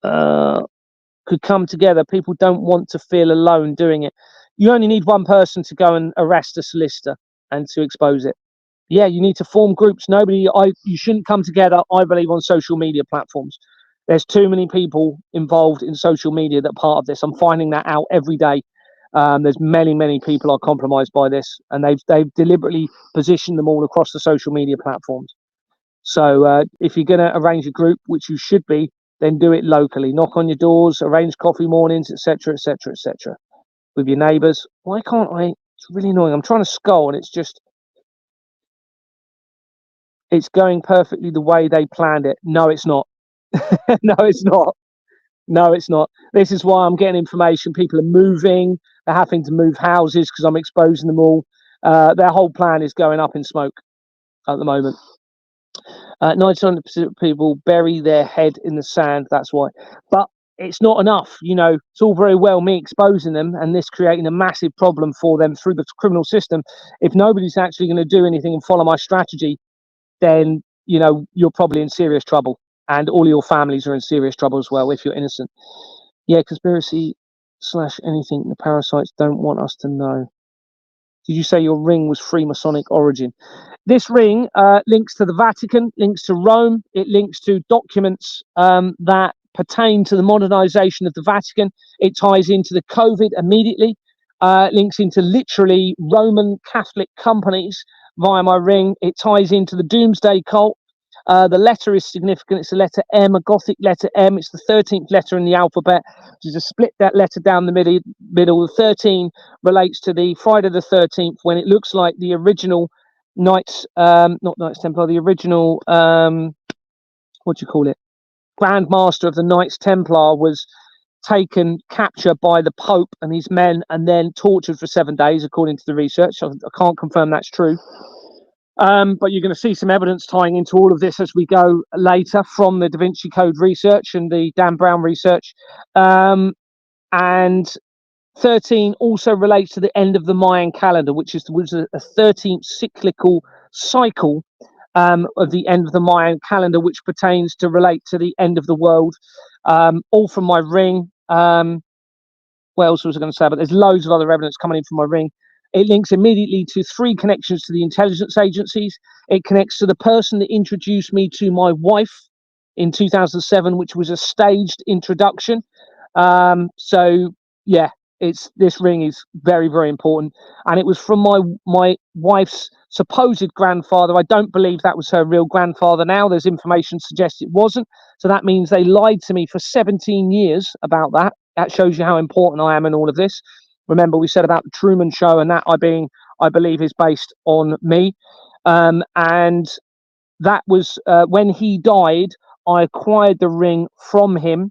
could come together. People don't want to feel alone doing it. You only need one person to go and arrest a solicitor and to expose it. Yeah, you need to form groups. You shouldn't come together, I believe, on social media platforms. There's too many people involved in social media that are part of this. I'm finding that out every day. There's many people are compromised by this, and they've deliberately positioned them all across the social media platforms. So if you're going to arrange a group, which you should be, then do it locally. Knock on your doors, arrange coffee mornings, etc., etc., etc. with your neighbours. Why can't I? It's really annoying. I'm trying to scroll and it's going perfectly the way they planned it. No, it's not. No, it's not. No, it's not. This is why I'm getting information. People are moving. They're having to move houses because I'm exposing them all. Their whole plan is going up in smoke at the moment. 99% of people bury their head in the sand. That's why. But it's not enough. You know, it's all very well me exposing them and this creating a massive problem for them through the criminal system. If nobody's actually going to do anything and follow my strategy, then, you know, you're probably in serious trouble. And all your families are in serious trouble as well if you're innocent. Yeah, conspiracy / anything the parasites don't want us to know. Did you say your ring was Freemasonic origin? This ring links to the Vatican, links to Rome. It links to documents that pertain to the modernization of the Vatican. It ties into the COVID immediately. Links into literally Roman Catholic companies via my ring. It ties into the Doomsday Cult. The letter is significant. It's a letter M, a Gothic letter M. It's the 13th letter in the alphabet. Just to split that letter down the middle. The 13 relates to the Friday the 13th, when it looks like the original Knights, not Knights Templar, the original, what do you call it? Grand Master of the Knights Templar was captured by the Pope and his men, and then tortured for 7 days, according to the research. I can't confirm that's true. But you're going to see some evidence tying into all of this as we go later from the Da Vinci Code research and the Dan Brown research. And 13 also relates to the end of the Mayan calendar, which was a 13th cyclical cycle of the end of the Mayan calendar, which pertains to relate to the end of the world. All from my ring. What else was I going to say? But there's loads of other evidence coming in from my ring. It links immediately to 3 connections to the intelligence agencies. It connects to the person that introduced me to my wife in 2007, which was a staged introduction. So yeah, this ring is very, very important, and it was from my wife's supposed grandfather. I don't believe that was her real grandfather. Now there's information suggests it wasn't, so that means they lied to me for 17 years about that. That shows you how important I am in all of this. Remember, we said about the Truman Show, and that I believe is based on me. And that was when he died, I acquired the ring from him,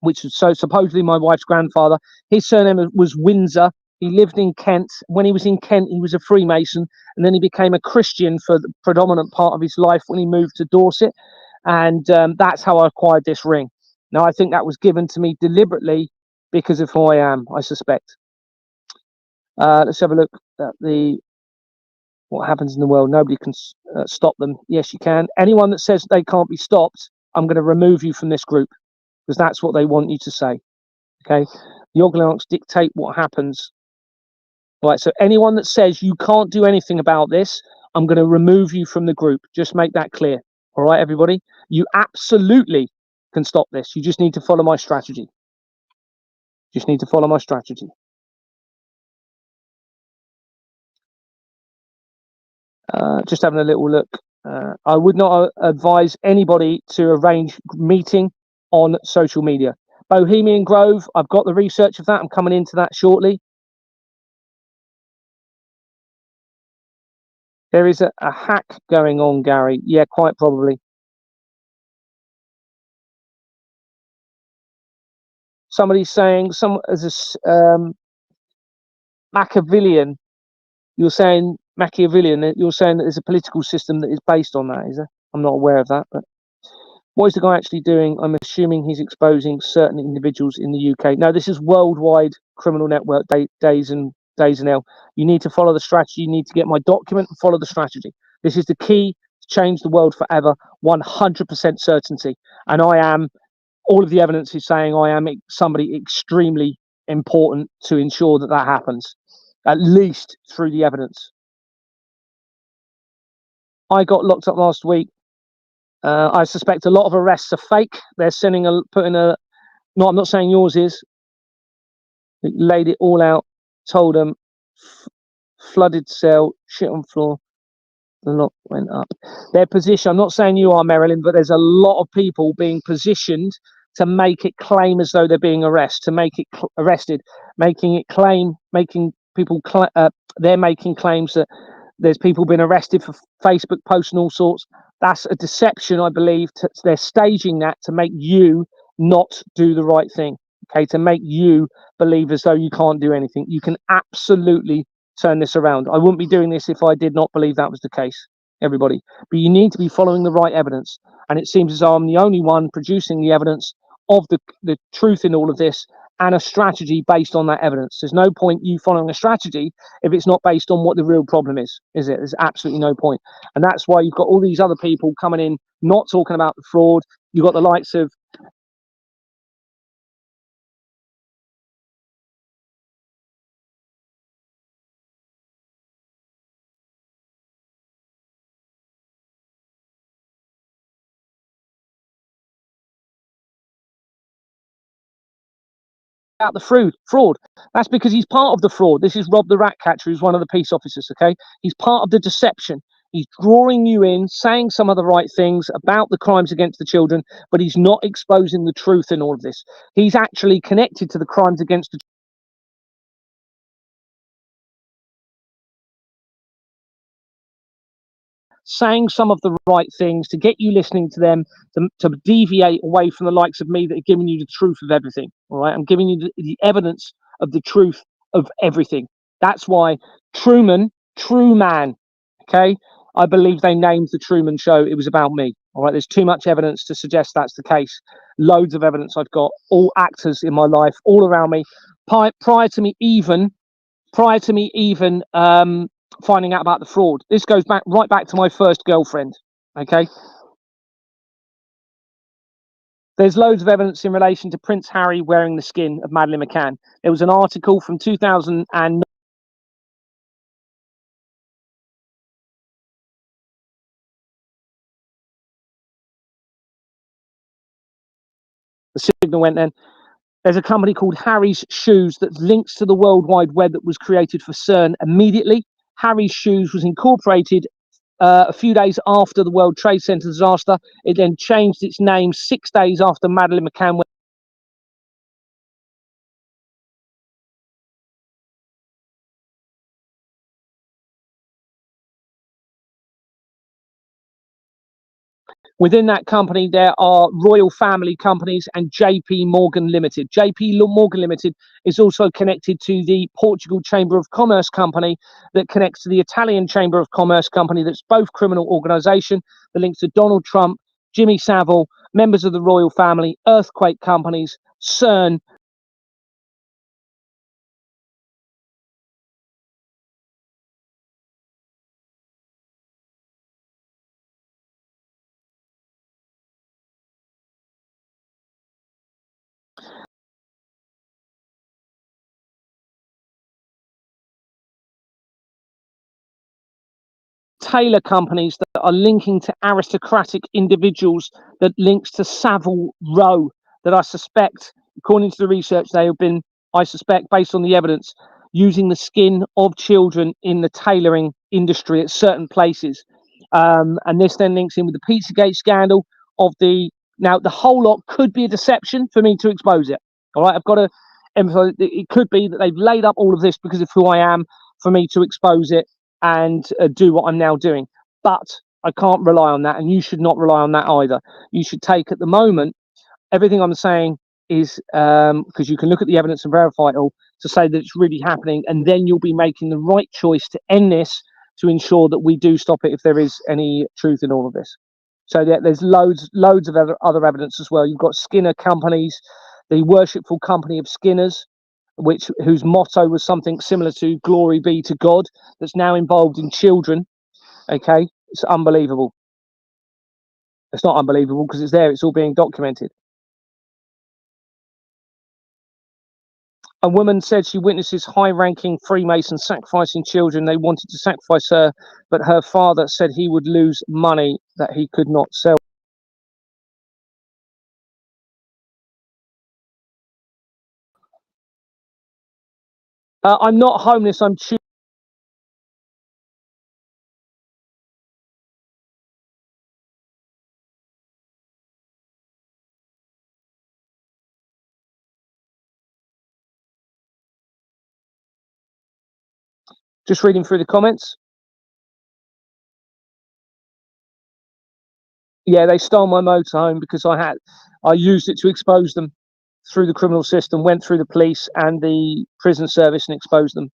which was so supposedly my wife's grandfather. His surname was Windsor. He lived in Kent. When he was in Kent, he was a Freemason, and then he became a Christian for the predominant part of his life when he moved to Dorset. And that's how I acquired this ring. Now, I think that was given to me deliberately because of who I am, I suspect. Let's have a look at what happens in the world. Nobody can stop them. Yes, you can. Anyone that says they can't be stopped, I'm going to remove you from this group, because that's what they want you to say. Okay, the Orglanarchs dictate what happens. Right, so anyone that says you can't do anything about this, I'm going to remove you from the group. Just make that clear. All right, everybody, you absolutely can stop this. You just need to follow my strategy. Just need to follow my strategy. Just having a little look. I would not advise anybody to arrange meeting on social media. Bohemian Grove, I've got the research of that. I'm coming into that shortly. There is a hack going on, Gary. Yeah, quite probably. Somebody's saying as a Machiavellian. You're saying Machiavellian. You're saying that there's a political system that is based on that. Is there? I'm not aware of that, but what is the guy actually doing? I'm assuming he's exposing certain individuals in the UK. No, this is worldwide criminal network, Days and L. You need to follow the strategy. You need to get my document and follow the strategy. This is the key to change the world forever, 100% certainty. And all of the evidence is saying I am somebody extremely important to ensure that that happens, at least through the evidence. I got locked up last week. I suspect a lot of arrests are fake. They're putting a. No, I'm not saying yours is. Laid it all out. Told them. Flooded cell. Shit on floor. The lot went up. Their position, I'm not saying you are, Marilyn, but there's a lot of people being positioned to make it claim as though they're being arrested, to make it arrested, making it claim, making people, they're making claims that there's people been arrested for Facebook posts and all sorts. That's a deception, I believe. They're staging that to make you not do the right thing. Okay, to make you believe as though you can't do anything. You can absolutely turn this around. I wouldn't be doing this if I did not believe that was the case, everybody. But you need to be following the right evidence. And it seems as though I'm the only one producing the evidence of the truth in all of this, and a strategy based on that evidence. There's no point you following a strategy if it's not based on what the real problem is it? There's absolutely no point. And that's why you've got all these other people coming in, not talking about the fraud. You've got the likes of about the fraud. That's because he's part of the fraud. This is Rob the Rat Catcher, who's one of the peace officers, okay? He's part of the deception. He's drawing you in, saying some of the right things about the crimes against the children, but he's not exposing the truth in all of this. He's actually connected to the crimes against the saying some of the right things to get you listening to them, to deviate away from the likes of me that are giving you the truth of everything. All right, I'm giving you the evidence of the truth of everything. That's why Truman, True Man, okay, I believe they named the Truman Show. It was about me. All right, there's too much evidence to suggest that's the case. Loads of evidence I've got, all actors in my life, all around me, prior to me even finding out about the fraud. This goes back right back to my first girlfriend. Okay, there's loads of evidence in relation to Prince Harry wearing the skin of Madeleine McCann. There was an article from 2009. The signal went then. There's a company called Harry's Shoes that links to the World Wide Web that was created for CERN immediately. Harry's Shoes was incorporated a few days after the World Trade Center disaster. It then changed its name 6 days after Madeleine McCann went. Within that company, there are Royal Family Companies and JP Morgan Limited. JP Morgan Limited is also connected to the Portugal Chamber of Commerce Company that connects to the Italian Chamber of Commerce Company, that's both criminal organisation, that links to Donald Trump, Jimmy Savile, members of the Royal Family, earthquake companies, CERN. Tailor companies that are linking to aristocratic individuals, that links to Savile Row, that I suspect, according to the research, they have been, I suspect, based on the evidence, using the skin of children in the tailoring industry at certain places. And this then links in with the Pizzagate scandal of the, now the whole lot could be a deception for me to expose it. All right, I've got to emphasize it could be that they've laid up all of this because of who I am for me to expose it and do what I'm now doing. But I can't rely on that, and you should not rely on that either. You should take at the moment everything I'm saying is because you can look at the evidence and verify it all to say that it's really happening, and then you'll be making the right choice to end this, to ensure that we do stop it if there is any truth in all of this. So there's loads of other evidence as well. You've got Skinner companies, the worshipful company of Skinners, whose motto was something similar to "Glory be to God," that's now involved in children. Okay, it's unbelievable. It's not unbelievable because it's there. It's all being documented. A woman said she witnesses high-ranking Freemasons sacrificing children. They wanted to sacrifice her, but her father said he would lose money that he could not sell. I'm not homeless. I'm Just reading through the comments. Yeah, they stole my motorhome because I used it to expose them through the criminal system, went through the police and the prison service and exposed them.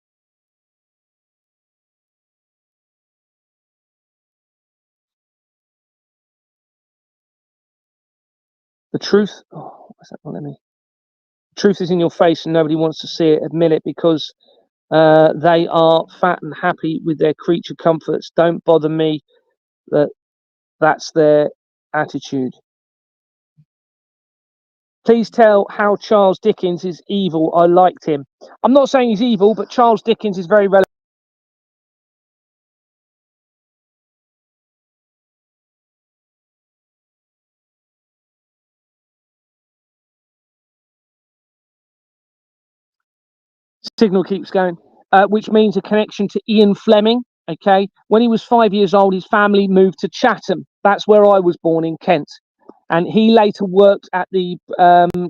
The truth, what's that? Let me. The truth is in your face and nobody wants to see it. Admit it, because they are fat and happy with their creature comforts. Don't bother me. That's their attitude. Please tell how Charles Dickens is evil. I liked him. I'm not saying he's evil, but Charles Dickens is very relevant. Signal keeps going, which means a connection to Ian Fleming. Okay, when he was 5 years old, his family moved to Chatham. That's where I was born, in Kent, and he later worked at the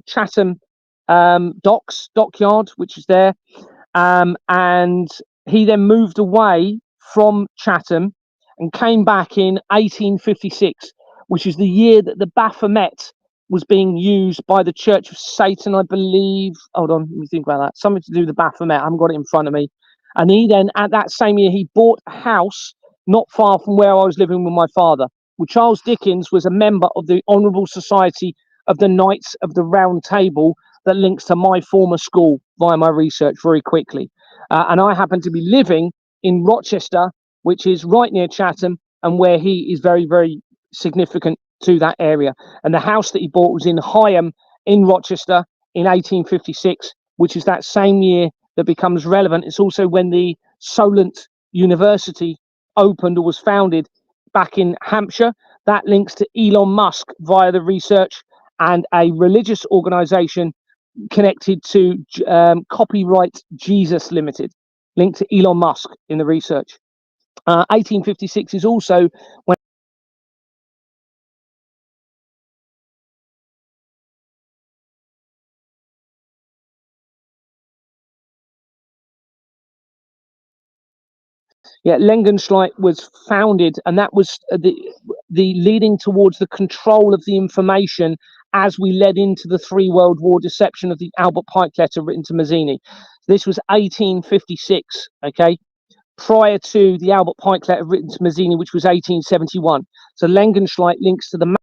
Chatham dockyard, which is there. And he then moved away from Chatham and came back in 1856, which is the year that the Baphomet was being used by the Church of Satan, I believe. Hold on, let me think about that. Something to do with the Baphomet. I haven't got it in front of me. And he then, at that same year, he bought a house not far from where I was living with my father. Well, Charles Dickens was a member of the Honourable Society of the Knights of the Round Table, that links to my former school via my research very quickly. And I happen to be living in Rochester, which is right near Chatham, and where he is very, very significant to that area. And the house that he bought was in Higham in Rochester in 1856, which is that same year that becomes relevant. It's also when the Solent University opened or was founded back in Hampshire. That links to Elon Musk via the research, and a religious organization connected to Copyright Jesus Limited, linked to Elon Musk in the research. 1856 is also when Lengenschleidt was founded, and that was the leading towards the control of the information as we led into the Three World War deception of the Albert Pike letter written to Mazzini. This was 1856, okay, prior to the Albert Pike letter written to Mazzini, which was 1871. So Lengenschleidt links to the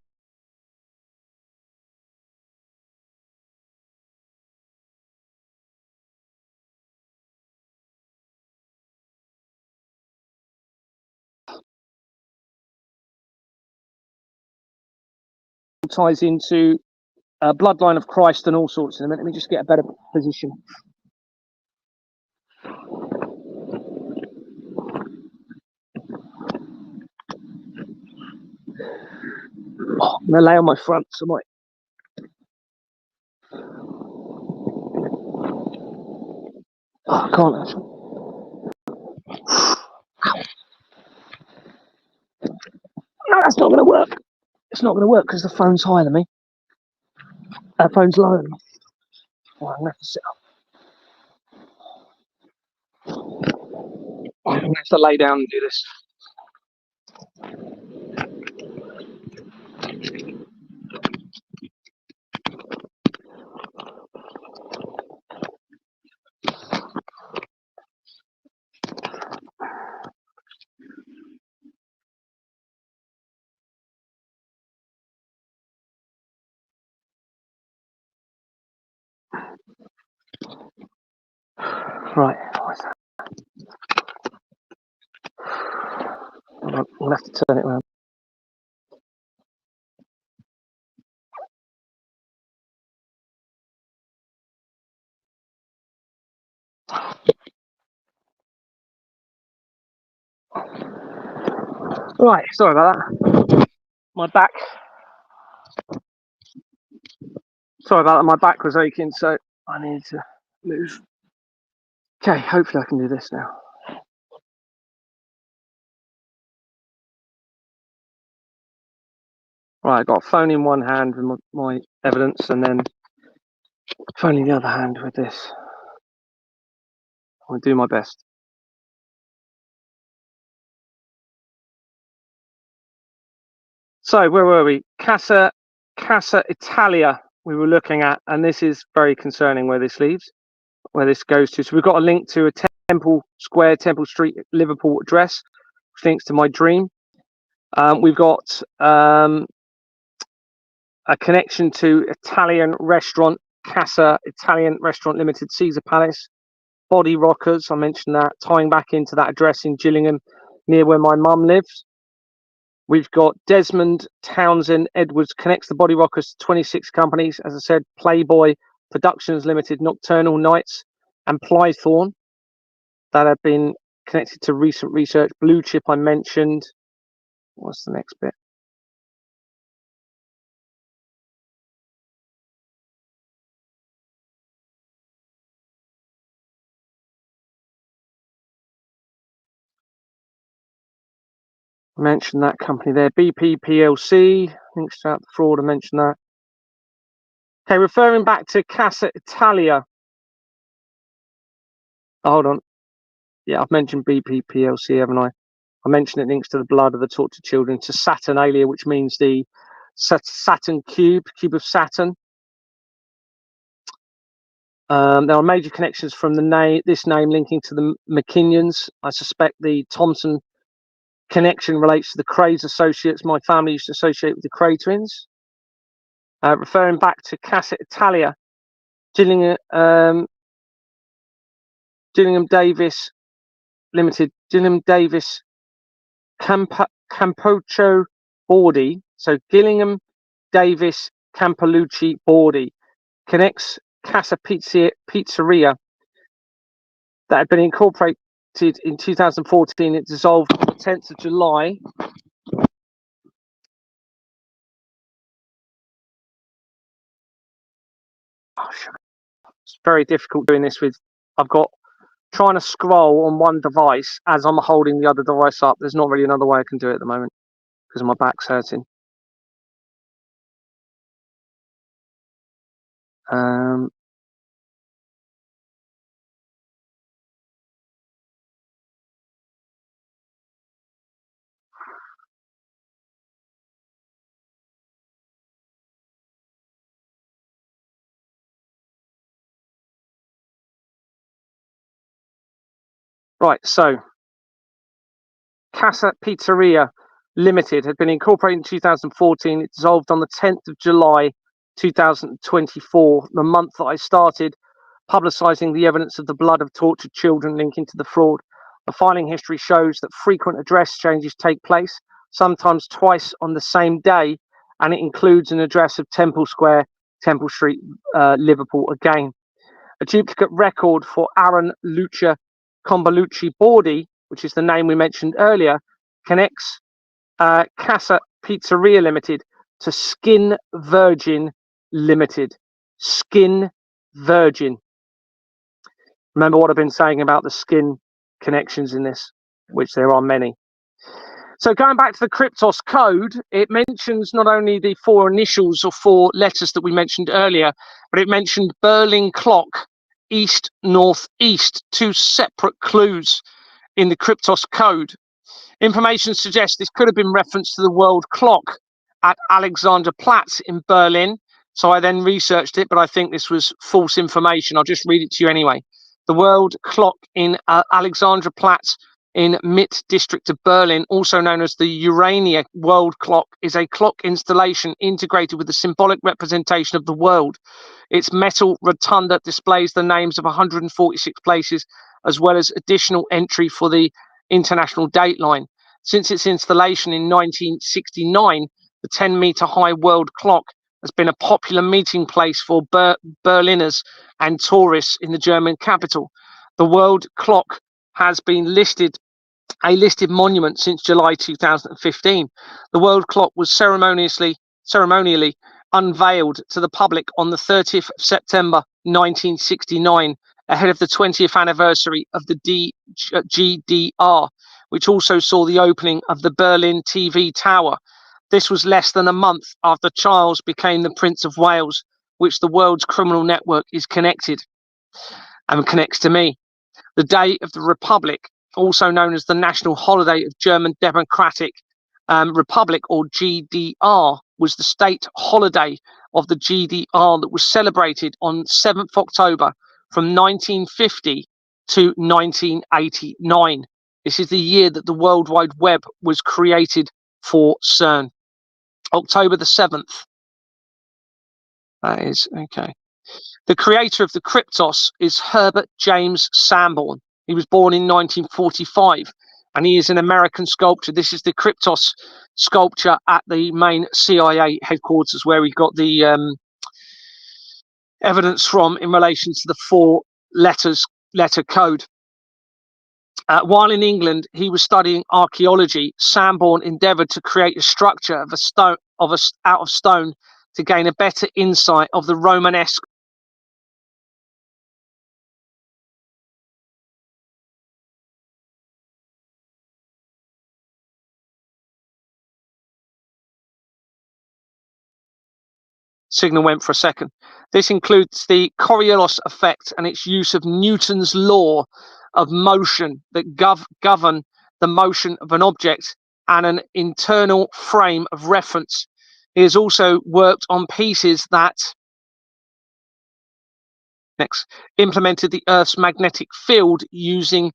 ties into bloodline of Christ and all sorts. In a minute, let me just get a better position. I'm gonna lay on my front, so I can't actually. No, that's not gonna work. It's not gonna work because the phone's higher than me. Phone's lower than me. Oh, I'm gonna have to sit up. I'm gonna have to lay down and do this. Right. I'm gonna have to turn it around. Right. Sorry about that. My back. Sorry about that. My back was aching, so I need to move. Okay. Hopefully, I can do this now. Right. I got a phone in one hand with my evidence, and then phone in the other hand with this. I'll do my best. So where were we? Casa Italia we were looking at, and this is very concerning where this goes to. So we've got a link to a Temple Square, Temple Street, Liverpool address, which links to my dream. We've got a connection to Italian restaurant, Casa Italian Restaurant Limited, Caesar Palace. Body rockers, I mentioned that, tying back into that address in Gillingham, near where my mum lives. We've got Desmond Townsend Edwards connects the body rockers to 26 companies. As I said, Playboy Productions Limited, Nocturnal Nights, and Plythorn that have been connected to recent research. Blue Chip I mentioned. What's the next bit? I mentioned that company there. BP PLC, links to the fraud, I mentioned that. Okay, referring back to Casa Italia. Oh, hold on. Yeah, I've mentioned BP PLC, haven't I? I mentioned it links to the blood of the tortured children, to Saturnalia, which means the Saturn cube of Saturn. There are major connections from this name linking to the McKinnons. I suspect the Thompson connection relates to the Crays associates. My family used to associate with the Cray twins. Referring back to Casa Italia, Gillingham Davis Limited, Gillingham Davis Campocho Bordi. So Gillingham Davis Campolucci Bordi connects Casa Pizzeria that had been incorporated in 2014. It dissolved on the 10th of July. Oh, it's very difficult doing this with. I've got trying to scroll on one device as I'm holding the other device up. There's not really another way I can do it at the moment because my back's hurting. Right, so Casa Pizzeria Limited had been incorporated in 2014. It dissolved on the 10th of July 2024, the month that I started publicising the evidence of the blood of tortured children linking to the fraud. The filing history shows that frequent address changes take place, sometimes twice on the same day, and it includes an address of Temple Square, Temple Street, Liverpool again. A duplicate record for Aaron Lucia Combalucci Bordi, which is the name we mentioned earlier, connects Casa Pizzeria Limited to Skin Virgin Limited. Skin Virgin. Remember what I've been saying about the skin connections in this, which there are many. So going back to the Kryptos code, it mentions not only the 4 initials or 4 letters that we mentioned earlier, but it mentioned Berlin clock, east, north, east, 2 separate clues in the Kryptos code. Information suggests this could have been reference to the world clock at Alexanderplatz in Berlin. So I then researched it, but I think this was false information. I'll just read it to you anyway. The world clock in Alexanderplatz in Mitte district of Berlin, also known as the Urania World Clock, is a clock installation integrated with the symbolic representation of the world. Its metal rotunda displays the names of 146 places, as well as additional entry for the international dateline. Since its installation in 1969, the 10-meter high world clock has been a popular meeting place for Berliners and tourists in the German capital. The world clock has been a listed monument since July 2015. The world clock was ceremonially unveiled to the public on the 30th of September 1969, ahead of the 20th anniversary of the GDR, which also saw the opening of the Berlin TV Tower. This was less than a month after Charles became the Prince of Wales, which the world's criminal network is connected and connects to me. The Day of the Republic, also known as the national holiday of German Democratic Republic, or GDR, was the state holiday of the GDR that was celebrated on 7th October from 1950 to 1989. This is the year that the World Wide Web was created for CERN. October the 7th. That is okay. The creator of the Kryptos is Herbert James Sanborn. He was born in 1945, and he is an American sculptor. This is the Kryptos sculpture at the main CIA headquarters, where we got the evidence from in relation to the letter code. While in England, he was studying archaeology. Sanborn endeavoured to create a structure of out of stone to gain a better insight of the Romanesque signal went for a second. This includes the Coriolis effect and its use of Newton's law of motion that govern the motion of an object and an internal frame of reference. He has also worked on pieces that implemented the Earth's magnetic field using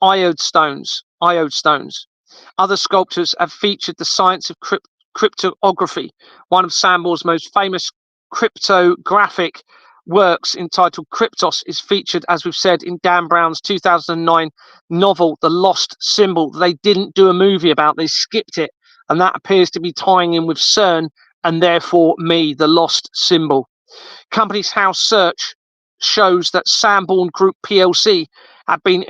iode stones. Other sculptors have featured the science of cryptography. One of Sanborn's most famous cryptographic works, entitled Kryptos, is featured, as we've said, in Dan Brown's 2009 novel, The Lost Symbol. They didn't do a movie about, they skipped it, and that appears to be tying in with CERN and therefore me, the lost symbol. Company's house search shows that Sanborn Group PLC have been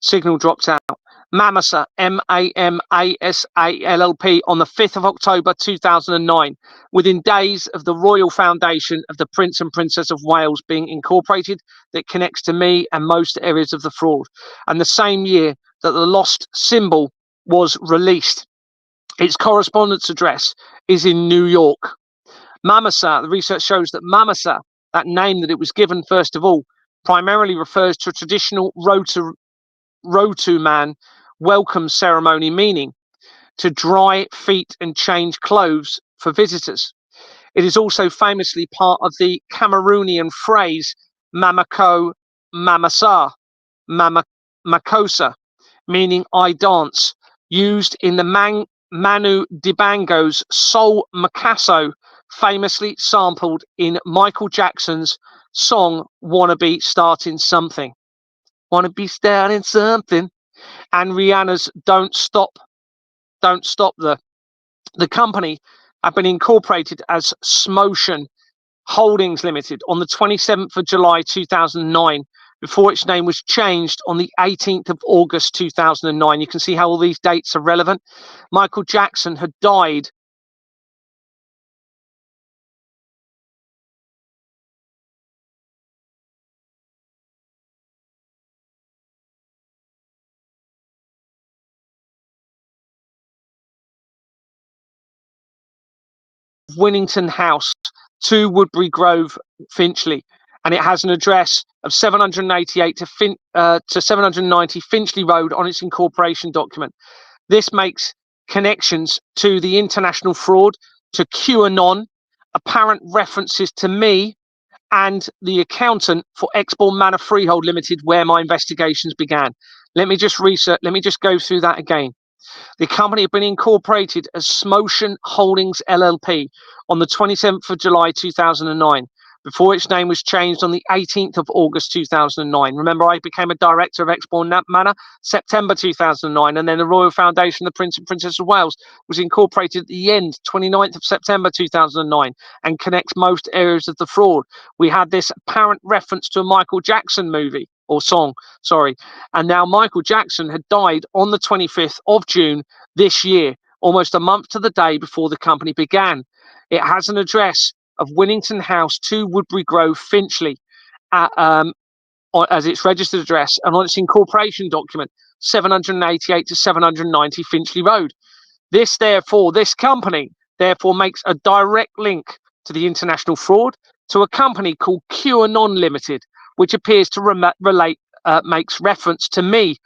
signal dropped out. Mamasa, MAMASALLP, on the 5th of October 2009, within days of the Royal Foundation of the Prince and Princess of Wales being incorporated, that connects to me and most areas of the fraud, and the same year that the lost symbol was released. Its correspondence address is in New York. Mamasa, the research shows that Mamasa, that name that it was given first of all, primarily refers to a traditional Rotu man welcome ceremony, meaning to dry feet and change clothes for visitors. It is also famously part of the Cameroonian phrase Mamako Mamasa, Makosa, meaning I dance, used in the Manu Dibango's Soul Makasso, famously sampled in Michael Jackson's song Wanna Be Starting Something. Wanna be starting something. And Rihanna's Don't Stop. The company have been incorporated as Smotion Holdings Limited on the 27th of July 2009, before its name was changed on the 18th of August 2009. You can see how all these dates are relevant. Michael Jackson had died Winnington House, 2 Woodbury Grove, Finchley, and it has an address of 788 to 790 Finchley Road on its incorporation document. This makes connections to the international fraud, to QAnon, apparent references to me and the accountant for Exborn Manor Freehold Limited, where my investigations began. Let me just go through that again. The company had been incorporated as Smotion Holdings LLP on the 27th of July 2009, before its name was changed on the 18th of August 2009. Remember, I became a director of Exborn Manor September 2009, and then the Royal Foundation of the Prince and Princess of Wales was incorporated at the end, 29th of September 2009, and connects most areas of the fraud. We had this apparent reference to a Michael Jackson movie, or song, sorry. And now Michael Jackson had died on the 25th of June this year, almost a month to the day before the company began. It has an address of Winnington House, 2 Woodbury Grove, Finchley, as its registered address, and on its incorporation document, 788 to 790 Finchley Road. This company, therefore, makes a direct link to the international fraud, to a company called QAnon Limited, which appears to relate makes reference to me